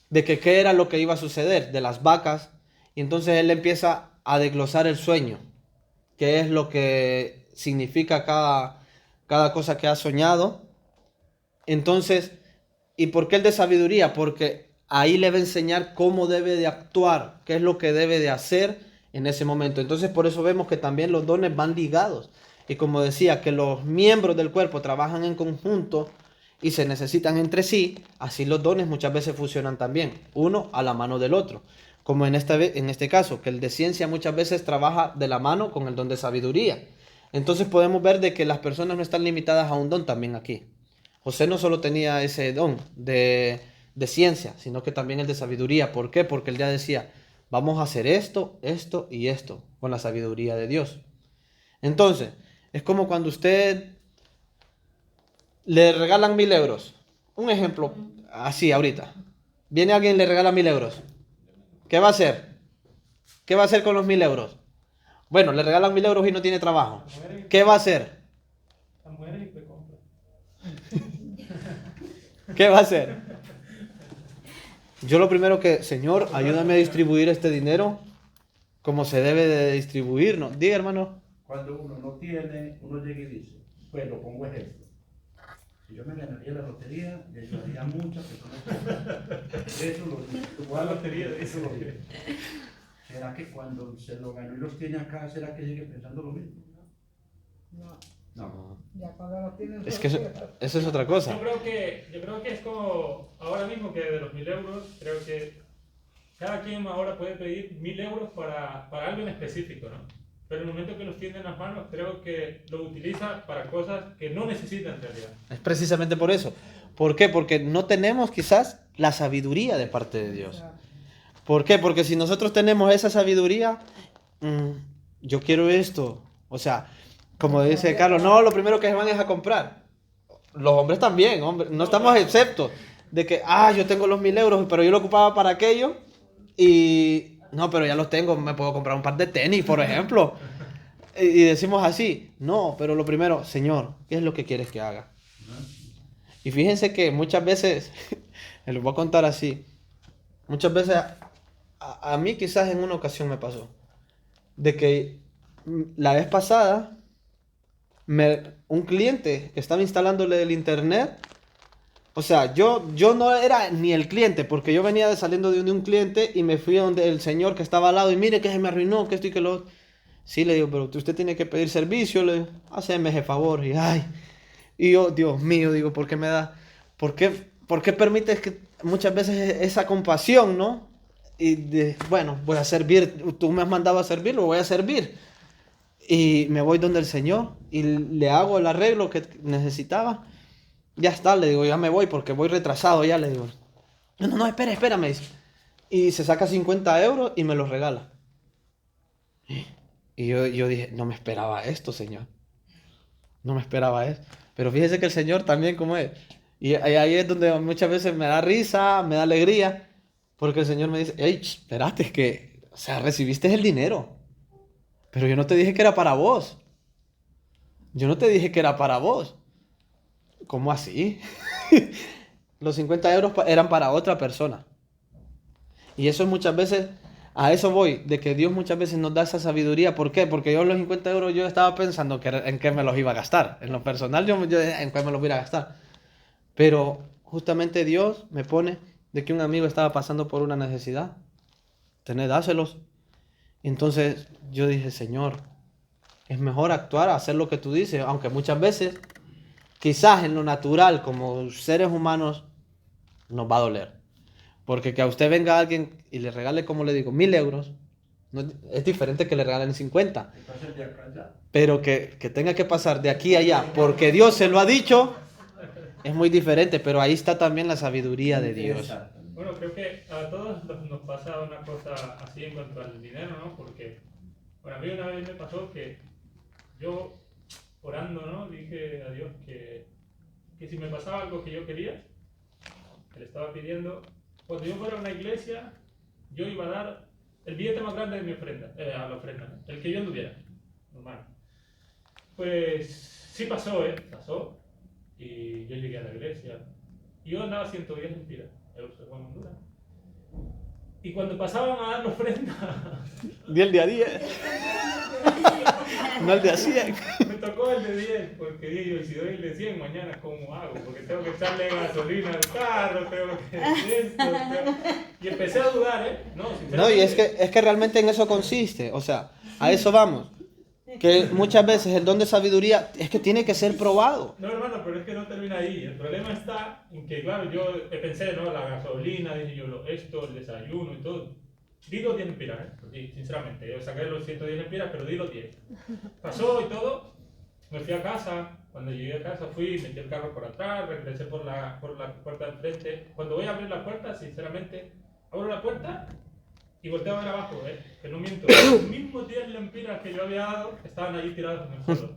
de que qué era lo que iba a suceder, de las vacas, y entonces él empieza a desglosar el sueño, qué es lo que significa cada cosa que ha soñado. Entonces, ¿y por qué el de sabiduría? Porque ahí le va a enseñar cómo debe de actuar, qué es lo que debe de hacer en ese momento. Entonces, por eso vemos que también los dones van ligados. Y como decía, que los miembros del cuerpo trabajan en conjunto y se necesitan entre sí, así los dones muchas veces funcionan también, uno a la mano del otro. Como en este caso, que el de ciencia muchas veces trabaja de la mano con el don de sabiduría. Entonces podemos ver de que las personas no están limitadas a un don también aquí. José no solo tenía ese don de ciencia, sino que también el de sabiduría. ¿Por qué? Porque él ya decía, vamos a hacer esto, esto y esto, con la sabiduría de Dios. Entonces, es como cuando usted le regalan 1.000 euros. Un ejemplo, así ahorita. Viene alguien y le regala 1.000 euros. ¿Qué va a hacer? ¿Qué va a hacer con los 1.000 euros? Bueno, le regalan 1.000 euros y no tiene trabajo. ¿Qué va a hacer? Las mujeres y te compra. ¿Qué va a hacer? Yo lo primero que, Señor, ayúdame a distribuir este dinero como se debe de distribuir, ¿no? Diga, hermano. Cuando uno no tiene, uno llega y dice, pues lo pongo ejemplo. Si yo me ganaría la lotería, le ayudaría a muchas personas. Eso lo digo. La lotería, Eso lo digo. ¿Será que cuando se lo ganó y los tiene acá, será que llegue pensando lo mismo? No, No. ya cuando lo tienen. Es que eso es otra cosa. Yo creo que es como ahora mismo que de los 1.000 euros, creo que cada quien ahora puede pedir 1.000 euros para algo en específico, ¿no? Pero en el momento que los tiene en las manos, creo que lo utiliza para cosas que no necesita en realidad. Es precisamente por eso. ¿Por qué? Porque no tenemos quizás la sabiduría de parte de Dios. ¿Por qué? Porque si nosotros tenemos esa sabiduría, yo quiero esto. O sea, como dice Carlos, no, lo primero que se van es a comprar. Los hombres también, hombre, no estamos exceptos de que, yo tengo los 1.000 euros, pero yo lo ocupaba para aquello y... No, pero ya los tengo, me puedo comprar un par de tenis, por ejemplo. Y decimos así, no, pero lo primero, Señor, ¿qué es lo que quieres que haga? Y fíjense que muchas veces, les voy a contar así, muchas veces a mí quizás en una ocasión me pasó, de que la vez pasada, un cliente que estaba instalándole el internet, o sea, yo no era ni el cliente, porque yo venía saliendo de un cliente y me fui a donde el señor que estaba al lado y mire que se me arruinó, que esto y que lo otro. Sí, le digo, pero usted tiene que pedir servicio, le digo, haceme ese favor. Y yo, Dios mío, digo, ¿por qué me da? ¿Por qué permites que muchas veces esa compasión, ¿no? Bueno, voy a servir, tú me has mandado a servir, lo voy a servir. Y me voy donde el Señor y le hago el arreglo que necesitaba. Ya está, le digo, ya me voy porque voy retrasado ya, le digo. No, espera, me dice. Y se saca 50 euros y me los regala. Y yo dije, no me esperaba esto, Señor. No me esperaba eso. Pero fíjese que el Señor también como es. Y ahí es donde muchas veces me da risa, me da alegría. Porque el Señor me dice, hey, espérate, que, o sea, recibiste el dinero. Pero yo no te dije que era para vos. Yo no te dije que era para vos. ¿Cómo así? Los 50 euros eran para otra persona. Y eso muchas veces, a eso voy, de que Dios muchas veces nos da esa sabiduría. ¿Por qué? Porque yo los 50 euros yo estaba pensando en qué me los iba a gastar. En lo personal yo en qué me los iba a gastar. Pero justamente Dios me pone de que un amigo estaba pasando por una necesidad. Dáselos. Entonces yo dije, Señor, es mejor actuar, hacer lo que tú dices, aunque muchas veces... Quizás en lo natural, como seres humanos, nos va a doler. Porque que a usted venga alguien y le regale, como le digo, 1.000 euros, es diferente que le regalen 50. Pero que tenga que pasar de aquí a allá, porque Dios se lo ha dicho, es muy diferente. Pero ahí está también la sabiduría de Dios. Bueno, creo que a todos nos pasa una cosa así en cuanto al dinero, ¿no? Porque, bueno, a mí una vez me pasó que yo... orando, ¿no? Dije a Dios que si me pasaba algo que yo quería, que le estaba pidiendo, cuando yo fuera a una iglesia, yo iba a dar el billete más grande de mi ofrenda, a la ofrenda, ¿no? El que yo anduviera, normal. Pues sí pasó, pasó, y yo llegué a la iglesia, y yo andaba 110 lempiras, euros en Honduras. Y cuando pasaban a dar la ofrenda... Di el de a 10. No el de a 100. Me tocó el de 10, porque dije yo, si doy el de 100, mañana ¿cómo hago? Porque tengo que echarle gasolina al carro, tengo que... Y empecé a dudar, ¿eh? No, y es que realmente en eso consiste. O sea, a eso vamos. que muchas veces el don de sabiduría es que tiene que ser probado. No, hermano, pero es que no termina ahí. El problema está en que, claro, yo pensé, ¿no? La gasolina, dije yo, esto, el desayuno y todo. Di los 10 lempiras, sí, sinceramente. Yo saqué los 110 lempiras, pero di los 10. Pasó y todo. Me fui a casa. Cuando llegué a casa fui, metí el carro por atrás, regresé por la puerta del frente. Cuando voy a abrir la puerta, sinceramente, abro la puerta y volteo a ver abajo, que no miento. Los mismos 10 lempiras que yo había dado estaban ahí tirados en el suelo.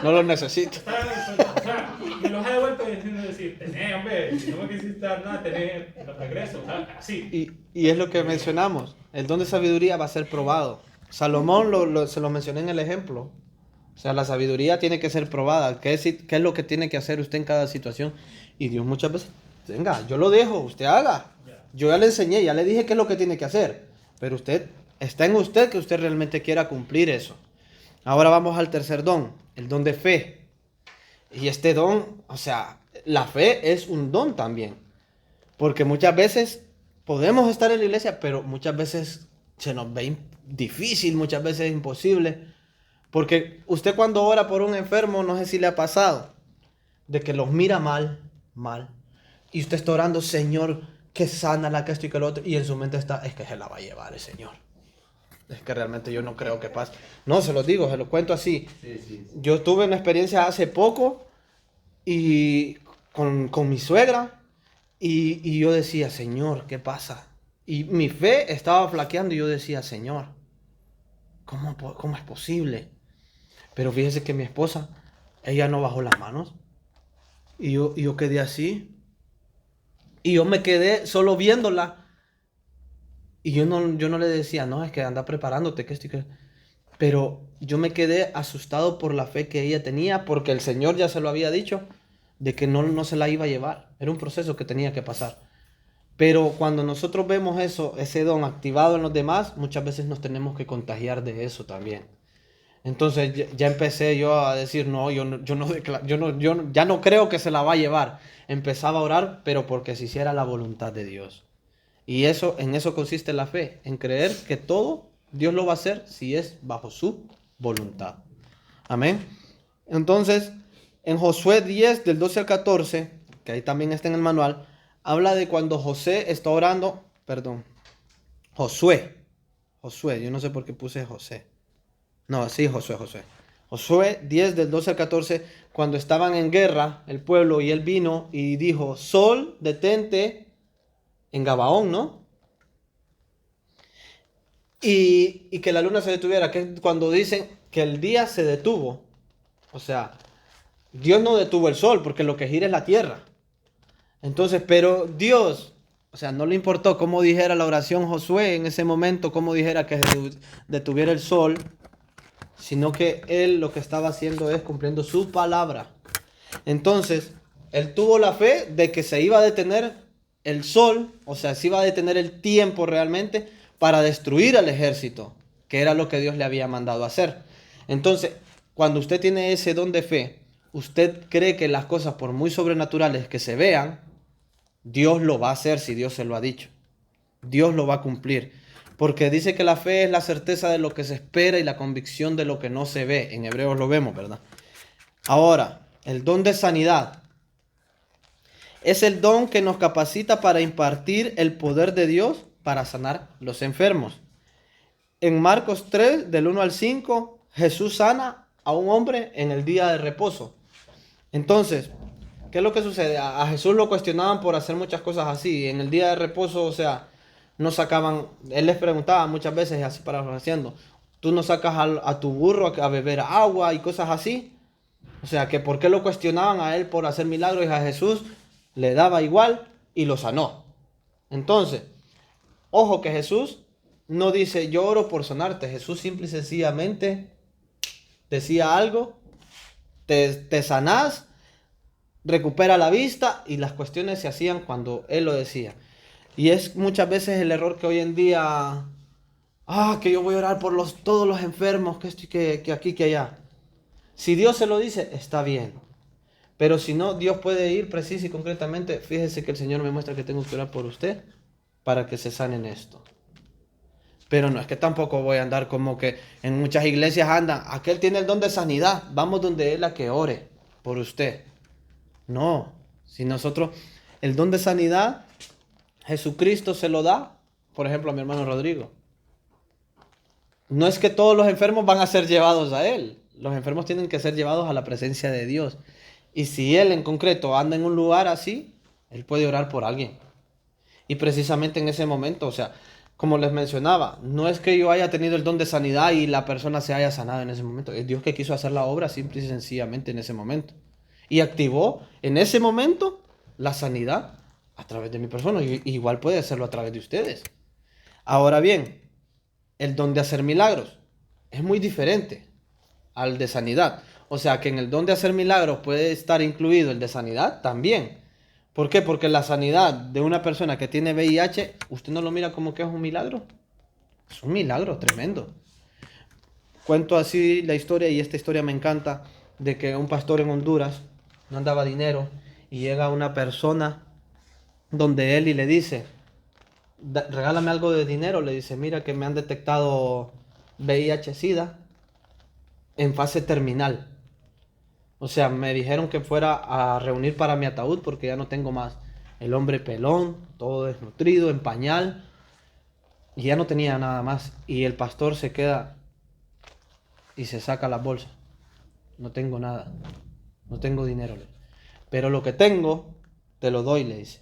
No lo necesito. Estaban en el suelo. O sea, me los he devuelto diciendo decir, tené, hombre, si no me quisiste dar nada, tené, los regreso. O sea, así. Y es lo que mencionamos, el don de sabiduría va a ser probado. Salomón se lo mencioné en el ejemplo. O sea, la sabiduría tiene que ser probada. ¿Qué es lo que tiene que hacer usted en cada situación? Y Dios muchas veces, venga, yo lo dejo, usted haga. Yo ya le enseñé, ya le dije qué es lo que tiene que hacer. Pero está en usted que usted realmente quiera cumplir eso. Ahora vamos al tercer don, el don de fe. Y este don, o sea, la fe es un don también. Porque muchas veces podemos estar en la iglesia, pero muchas veces se nos ve difícil, muchas veces imposible. Porque usted cuando ora por un enfermo, no sé si le ha pasado, de que los mira mal. Y usted está orando, Señor, que sana la que esto y que lo otro. Y en su mente está, es que se la va a llevar el Señor. Es que realmente yo no creo que pase. No, se los digo, se los cuento así. Sí. Yo tuve una experiencia hace poco y con mi suegra. Y yo decía, Señor, ¿qué pasa? Y mi fe estaba flaqueando y yo decía, Señor, ¿cómo es posible? Pero fíjese que mi esposa, ella no bajó las manos. Y yo quedé así. Y yo me quedé solo viéndola. Y yo no le decía, no, es que anda preparándote, que esto y que... Pero yo me quedé asustado por la fe que ella tenía, porque el Señor ya se lo había dicho, de que no se la iba a llevar. Era un proceso que tenía que pasar. Pero cuando nosotros vemos eso, ese don activado en los demás, muchas veces nos tenemos que contagiar de eso también. Entonces ya empecé yo a decir, no, yo ya no creo que se la va a llevar. Empezaba a orar, pero porque se hiciera la voluntad de Dios. Y en eso consiste la fe, en creer que todo Dios lo va a hacer si es bajo su voluntad. Amén. Entonces, en Josué 10, del 12 al 14, que ahí también está en el manual, habla de cuando Josué, yo no sé por qué puse José. No, sí, Josué. Josué 10, del 12 al 14, cuando estaban en guerra, el pueblo, y él vino y dijo, Sol, detente en Gabaón, ¿no? Y que la luna se detuviera, que es cuando dicen que el día se detuvo. O sea, Dios no detuvo el sol, porque lo que gira es la tierra. Entonces, pero Dios, o sea, no le importó cómo dijera la oración Josué en ese momento, cómo dijera que se detuviera el sol, sino que él lo que estaba haciendo es cumpliendo su palabra. Entonces, él tuvo la fe de que se iba a detener el sol, o sea, se iba a detener el tiempo realmente para destruir al ejército, que era lo que Dios le había mandado hacer. Entonces, cuando usted tiene ese don de fe, usted cree que las cosas, por muy sobrenaturales que se vean, Dios lo va a hacer si Dios se lo ha dicho. Dios lo va a cumplir. Porque dice que la fe es la certeza de lo que se espera y la convicción de lo que no se ve. En Hebreos lo vemos, ¿verdad? Ahora, el don de sanidad es el don que nos capacita para impartir el poder de Dios para sanar los enfermos. En Marcos 3, del 1 al 5, Jesús sana a un hombre en el día de reposo. Entonces, ¿qué es lo que sucede? A Jesús lo cuestionaban por hacer muchas cosas así. En el día de reposo, o sea, no sacaban, él les preguntaba muchas veces, así parafraseando, tú no sacas a tu burro a beber agua y cosas así. O sea, que por qué lo cuestionaban a él por hacer milagros, y a Jesús le daba igual y lo sanó. Entonces, ojo que Jesús no dice yo oro por sanarte. Jesús simple y sencillamente decía algo, te sanás, recupera la vista, y las cuestiones se hacían cuando él lo decía. Y es muchas veces el error que hoy en día, que yo voy a orar por todos los enfermos, que esto y que aquí, que allá. Si Dios se lo dice, está bien. Pero si no, Dios puede ir preciso y concretamente. Fíjese que el Señor me muestra que tengo que orar por usted para que se sane en esto. Pero no es que tampoco voy a andar como que en muchas iglesias andan, aquel tiene el don de sanidad, vamos donde él a que ore por usted. No, si nosotros, el don de sanidad, Jesucristo se lo da, por ejemplo, a mi hermano Rodrigo. No es que todos los enfermos van a ser llevados a él, los enfermos tienen que ser llevados a la presencia de Dios. Y si él en concreto anda en un lugar así, él puede orar por alguien. Y precisamente en ese momento, o sea, como les mencionaba, no es que yo haya tenido el don de sanidad y la persona se haya sanado en ese momento. Es Dios que quiso hacer la obra simple y sencillamente en ese momento. Y activó en ese momento la sanidad a través de mi persona. Y igual puede hacerlo a través de ustedes. Ahora bien, el don de hacer milagros es muy diferente al de sanidad. O sea que en el don de hacer milagros puede estar incluido el de sanidad también. ¿Por qué? Porque la sanidad de una persona que tiene VIH, ¿usted no lo mira como que es un milagro? Es un milagro tremendo. Cuento así la historia, y esta historia me encanta, de que un pastor en Honduras no andaba dinero y llega una persona donde él y le dice, regálame algo de dinero. Le dice, mira que me han detectado VIH-Sida en fase terminal. O sea, me dijeron que fuera a reunir para mi ataúd porque ya no tengo más. El hombre pelón, todo desnutrido, en pañal, y ya no tenía nada más. Y el pastor se queda y se saca las bolsas. No tengo nada, no tengo dinero. Pero lo que tengo, te lo doy, le dice.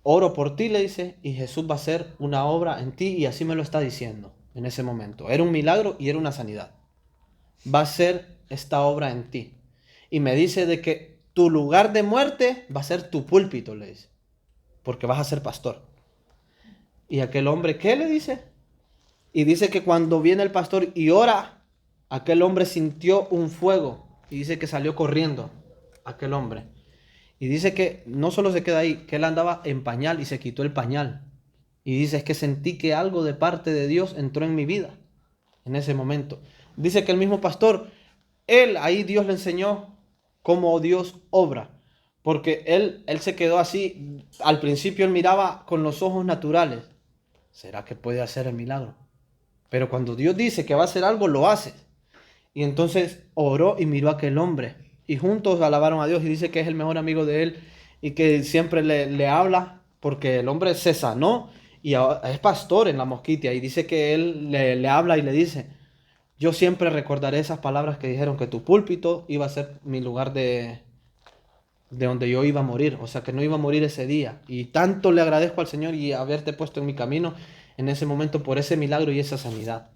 Oro por ti, le dice, y Jesús va a hacer una obra en ti, y así me lo está diciendo en ese momento. Era un milagro y era una sanidad. Va a ser esta obra en ti. Y me dice de que tu lugar de muerte va a ser tu púlpito, le dice, porque vas a ser pastor. Y aquel hombre, ¿qué le dice? Y dice que cuando viene el pastor y ora, aquel hombre sintió un fuego, y dice que salió corriendo aquel hombre. Y dice que no solo se queda ahí, que él andaba en pañal y se quitó el pañal. Y dice, es que sentí que algo de parte de Dios entró en mi vida en ese momento. Dice que el mismo pastor, ahí Dios le enseñó cómo Dios obra. Porque él se quedó así. Al principio él miraba con los ojos naturales. ¿Será que puede hacer el milagro? Pero cuando Dios dice que va a hacer algo, lo hace. Y entonces oró y miró a aquel hombre. Y juntos alabaron a Dios, y dice que es el mejor amigo de él y que siempre le habla, porque el hombre se sanó y es pastor en La Mosquitia, y dice que él le habla y le dice, yo siempre recordaré esas palabras que dijeron que tu púlpito iba a ser mi lugar de donde yo iba a morir, o sea que no iba a morir ese día. Y tanto le agradezco al Señor y haberte puesto en mi camino en ese momento por ese milagro y esa sanidad.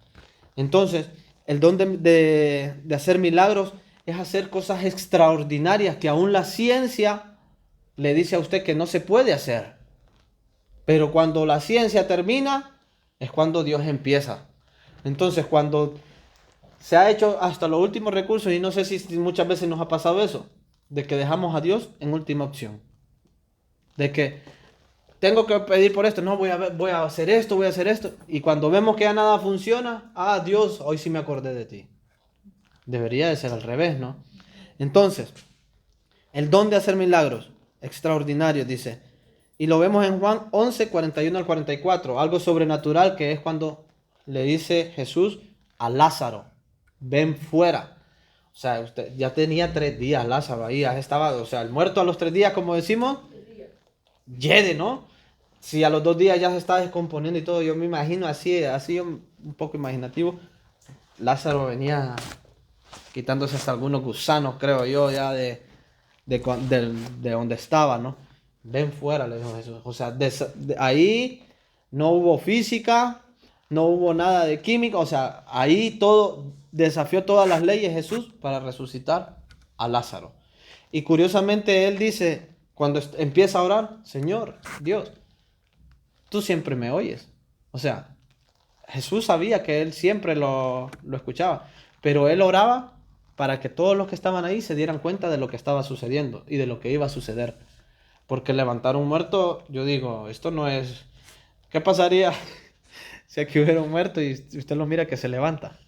Entonces, el don de hacer milagros es hacer cosas extraordinarias que aún la ciencia le dice a usted que no se puede hacer. Pero cuando la ciencia termina, es cuando Dios empieza. Entonces, cuando se ha hecho hasta los últimos recursos, y no sé si muchas veces nos ha pasado eso, de que dejamos a Dios en última opción. De que tengo que pedir por esto, no, voy a hacer esto, voy a hacer esto. Y cuando vemos que ya nada funciona, Dios, hoy sí me acordé de ti. Debería de ser al revés, ¿no? Entonces, el don de hacer milagros extraordinarios, dice. Y lo vemos en Juan 11, 41 al 44. Algo sobrenatural, que es cuando le dice Jesús a Lázaro, ven fuera. O sea, usted ya tenía 3 días Lázaro ahí, ya estaba, o sea, el muerto a los 3 días, como decimos, yede, ¿no? Si a los 2 días ya se está descomponiendo y todo, yo me imagino así un poco imaginativo, Lázaro venía quitándose hasta algunos gusanos, creo yo, ya de donde estaba, ¿no? Ven fuera, le dijo Jesús. O sea, ahí no hubo física, no hubo nada de química, o sea, ahí todo desafió todas las leyes Jesús para resucitar a Lázaro. Y curiosamente él dice, cuando empieza a orar, Señor, Dios, tú siempre me oyes. O sea, Jesús sabía que él siempre lo escuchaba, pero él oraba para que todos los que estaban ahí se dieran cuenta de lo que estaba sucediendo y de lo que iba a suceder. Porque levantar un muerto, yo digo, esto no es... ¿Qué pasaría si aquí hubiera un muerto y usted lo mira que se levanta?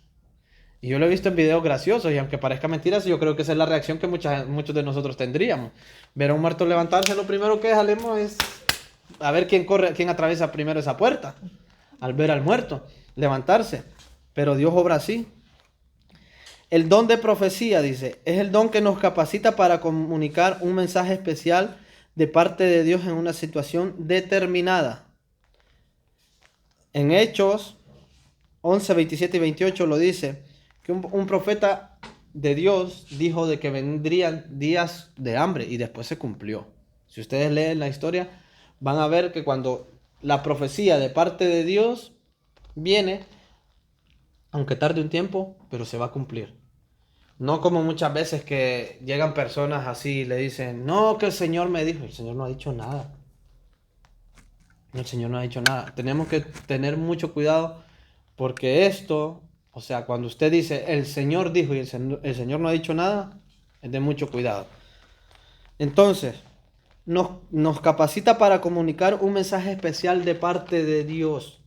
Y yo lo he visto en videos graciosos, y aunque parezca mentira, yo creo que esa es la reacción que muchos de nosotros tendríamos. Ver a un muerto levantarse, lo primero que salemos es a ver quién atraviesa primero esa puerta. al ver al muerto levantarse. Pero Dios obra así. El don de profecía, dice, es el don que nos capacita para comunicar un mensaje especial de parte de Dios en una situación determinada. En Hechos 11, 27 y 28 lo dice, que un profeta de Dios dijo de que vendrían días de hambre y después se cumplió. Si ustedes leen la historia, van a ver que cuando la profecía de parte de Dios viene, aunque tarde un tiempo, pero se va a cumplir. No como muchas veces que llegan personas así y le dicen, no, que el Señor me dijo. El Señor no ha dicho nada. El Señor no ha dicho nada. Tenemos que tener mucho cuidado porque esto, o sea, cuando usted dice, el Señor dijo y el Señor no ha dicho nada, es de mucho cuidado. Entonces, nos capacita para comunicar un mensaje especial de parte de Dios.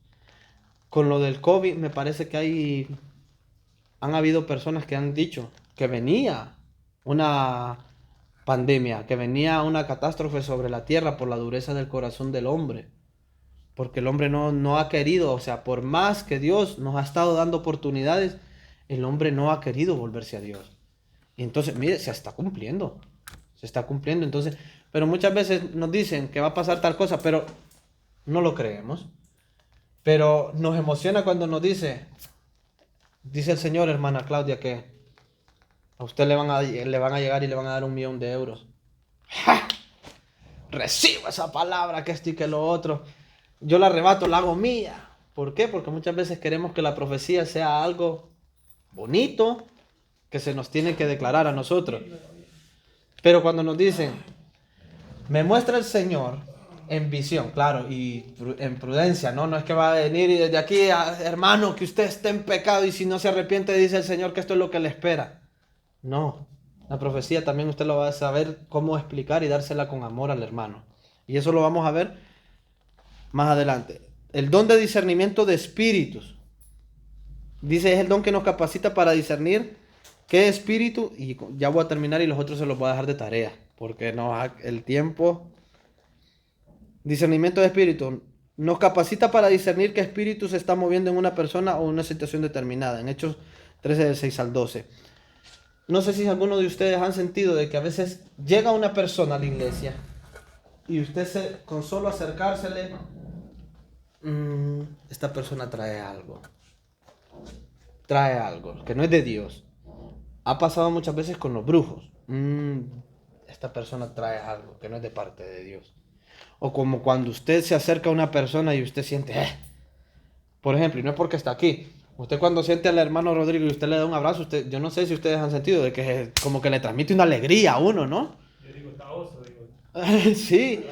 Con lo del COVID, me parece que han habido personas que han dicho que venía una pandemia, que venía una catástrofe sobre la tierra por la dureza del corazón del hombre. Porque el hombre no ha querido, o sea, por más que Dios nos ha estado dando oportunidades, el hombre no ha querido volverse a Dios. Y entonces, mire, se está cumpliendo. Se está cumpliendo. Entonces, pero muchas veces nos dicen que va a pasar tal cosa, pero no lo creemos. Pero nos emociona cuando nos dice el Señor, hermana Claudia, que a usted le van a llegar y le van a dar 1 millón de euros. ¡Ja! Recibo esa palabra, que esto y que lo otro. Yo la arrebato, la hago mía. ¿Por qué? Porque muchas veces queremos que la profecía sea algo bonito que se nos tiene que declarar a nosotros. Pero cuando nos dicen, me muestra el Señor en visión, claro, y en prudencia, ¿no? No es que va a venir y desde aquí, hermano, que usted esté en pecado y si no se arrepiente, dice el Señor que esto es lo que le espera. No, la profecía también usted lo va a saber cómo explicar y dársela con amor al hermano. Y eso lo vamos a ver más adelante. El don de discernimiento de espíritus. Dice, es el don que nos capacita para discernir qué espíritu, y ya voy a terminar y los otros se los voy a dejar de tarea, porque el tiempo. Discernimiento de espíritu. Nos capacita para discernir qué espíritu se está moviendo en una persona o en una situación determinada. En Hechos 13, del 6 al 12. No sé si alguno de ustedes han sentido de que a veces llega una persona a la iglesia y usted con solo acercársele, esta persona trae algo que no es de Dios. Ha pasado muchas veces con los brujos. Esta persona trae algo que no es de parte de Dios. O como cuando usted se acerca a una persona y usted siente, por ejemplo, y no es porque está aquí, usted cuando siente al hermano Rodrigo y usted le da un abrazo, yo no sé si ustedes han sentido de que como que le transmite una alegría a uno, ¿no? Yo digo, está oso, digo. Sí,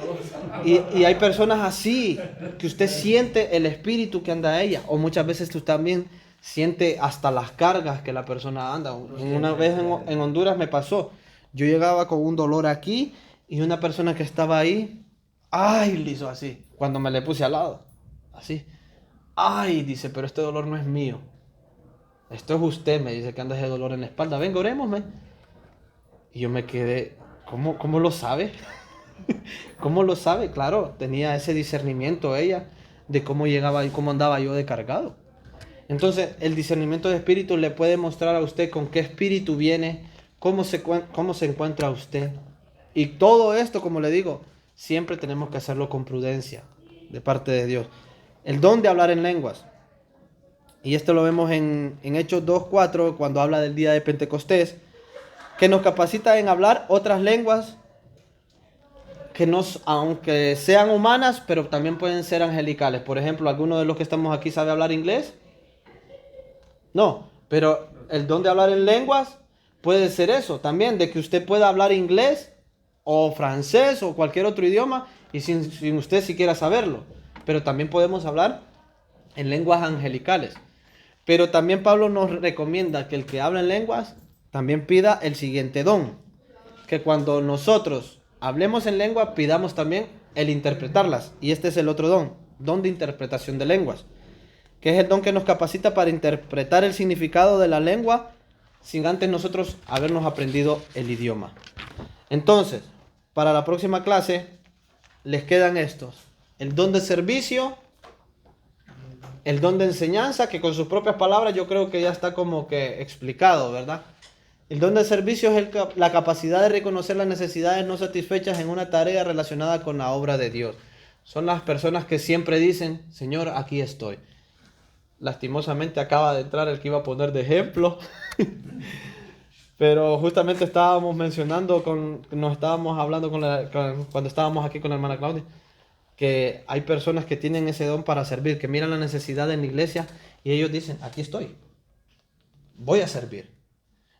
y hay personas así, que usted siente el espíritu que anda a ella, o muchas veces tú también siente hasta las cargas que la persona anda. Una vez en Honduras me pasó, yo llegaba con un dolor aquí y una persona que estaba ahí, le hizo así, cuando me le puse al lado, así, dice, pero este dolor no es mío, esto es usted, me dice que anda ese dolor en la espalda, venga, orémosme. Y yo me quedé, ¿cómo lo sabe? ¿Cómo lo sabe? Claro, tenía ese discernimiento ella de cómo llegaba y cómo andaba yo de cargado. Entonces, el discernimiento de espíritu le puede mostrar a usted con qué espíritu viene, cómo se encuentra usted. Y todo esto, como le digo, siempre tenemos que hacerlo con prudencia de parte de Dios. El don de hablar en lenguas. Y esto lo vemos en Hechos 2:4, cuando habla del día de Pentecostés, que nos capacita en hablar otras lenguas aunque sean humanas, pero también pueden ser angelicales. Por ejemplo, ¿alguno de los que estamos aquí sabe hablar inglés? No, pero el don de hablar en lenguas puede ser eso también, de que usted pueda hablar inglés o francés o cualquier otro idioma y sin usted siquiera saberlo. Pero también podemos hablar en lenguas angelicales. Pero también Pablo nos recomienda que el que habla en lenguas también pida el siguiente don, que cuando nosotros hablemos en lengua, pidamos también el interpretarlas. Y este es el otro don de interpretación de lenguas, que es el don que nos capacita para interpretar el significado de la lengua sin antes nosotros habernos aprendido el idioma. Entonces, para la próxima clase, les quedan estos: el don de servicio, El don de enseñanza, que con sus propias palabras yo creo que ya está como que explicado, ¿verdad? El don de servicio es la capacidad de reconocer las necesidades no satisfechas en una tarea relacionada con la obra de Dios. Son las personas que siempre dicen, Señor, aquí estoy. Lastimosamente acaba de entrar el que iba a poner de ejemplo. Pero justamente estábamos mencionando, nos estábamos hablando cuando estábamos aquí con la hermana Claudia, que hay personas que tienen ese don para servir, que miran la necesidad en la iglesia y ellos dicen, aquí estoy, voy a servir.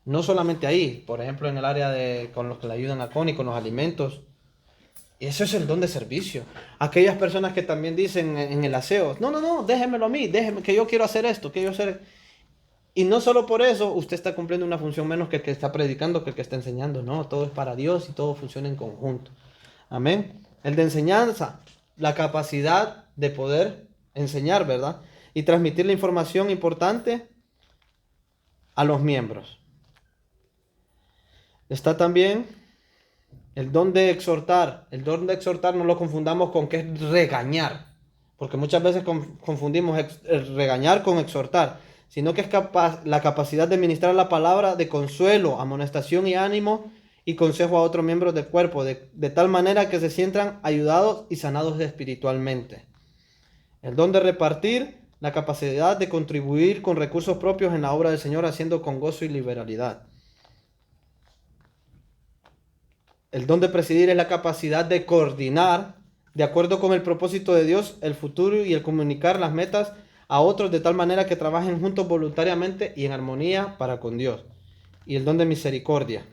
No solamente ahí, por ejemplo en el área con los que le ayudan a Connie, con los alimentos. Eso es el don de servicio. Aquellas personas que también dicen en el aseo, no, déjenmelo a mí, déjenme, que yo quiero hacer esto, que yo hacer... Y no solo por eso usted está cumpliendo una función menos que el que está predicando, que el que está enseñando. No, todo es para Dios y todo funciona en conjunto. Amén. El de enseñanza, la capacidad de poder enseñar, ¿verdad? Y transmitir la información importante a los miembros. Está también el don de exhortar. El don de exhortar no lo confundamos con que es regañar, porque muchas veces confundimos regañar con exhortar, sino que es la capacidad de ministrar la palabra de consuelo, amonestación y ánimo y consejo a otros miembros del cuerpo, de tal manera que se sientan ayudados y sanados espiritualmente. El don de repartir, la capacidad de contribuir con recursos propios en la obra del Señor, haciendo con gozo y liberalidad. El don de presidir es la capacidad de coordinar, de acuerdo con el propósito de Dios, el futuro y el comunicar las metas a otros de tal manera que trabajen juntos voluntariamente y en armonía para con Dios. Y el don de misericordia,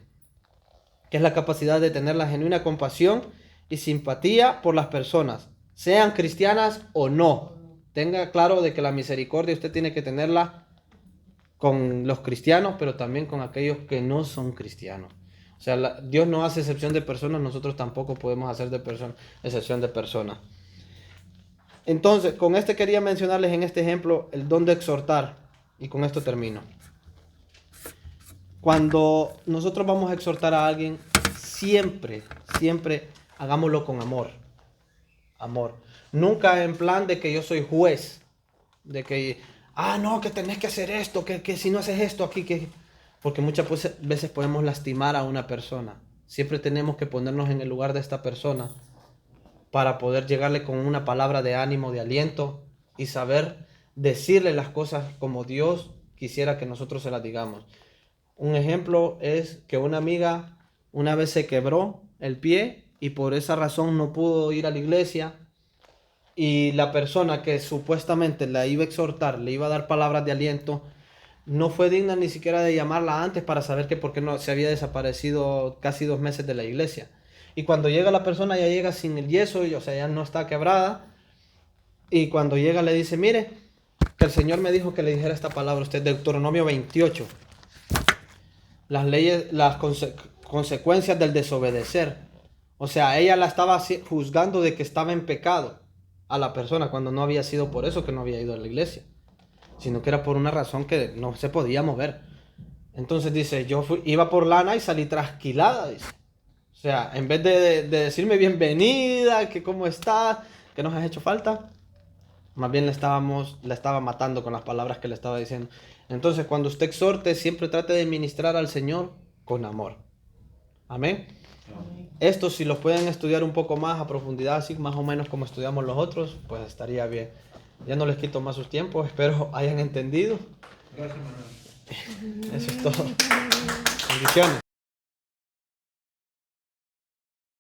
que es la capacidad de tener la genuina compasión y simpatía por las personas, sean cristianas o no. Tenga claro de que la misericordia usted tiene que tenerla con los cristianos, pero también con aquellos que no son cristianos. O sea, Dios no hace excepción de personas, nosotros tampoco podemos hacer excepción de personas. Entonces, con quería mencionarles en este ejemplo el don de exhortar, y con esto termino. Cuando nosotros vamos a exhortar a alguien, siempre hagámoslo con amor. Amor. Nunca en plan de que yo soy juez, de que, no, que tenés que hacer esto, que si no haces esto aquí, que... Porque muchas veces podemos lastimar a una persona. Siempre tenemos que ponernos en el lugar de esta persona para poder llegarle con una palabra de ánimo, de aliento y saber decirle las cosas como Dios quisiera que nosotros se las digamos. Un ejemplo es que una amiga una vez se quebró el pie y por esa razón no pudo ir a la iglesia, y la persona que supuestamente la iba a exhortar, le iba a dar palabras de aliento, no fue digna ni siquiera de llamarla antes para saber que por qué no se había desaparecido casi 2 meses de la iglesia. Y cuando llega la persona ya llega sin el yeso, o sea, ya no está quebrada. Y cuando llega le dice, mire, que el Señor me dijo que le dijera esta palabra a usted, Deuteronomio 28. Las leyes, las consecuencias del desobedecer. O sea, ella la estaba juzgando de que estaba en pecado a la persona, cuando no había sido por eso que no había ido a la iglesia, sino que era por una razón que no se podía mover. Entonces dice, iba por lana y salí trasquilada, dice. O sea, en vez de decirme bienvenida, que cómo estás, que nos has hecho falta, más bien la estaba matando con las palabras que le estaba diciendo. Entonces, cuando usted exhorte, siempre trate de ministrar al Señor con amor. Amén. Esto, si los pueden estudiar un poco más a profundidad, así más o menos como estudiamos los otros, pues estaría bien. Ya no les quito más sus tiempos, espero hayan entendido. Gracias, Manuel. Eso es todo. Bendiciones.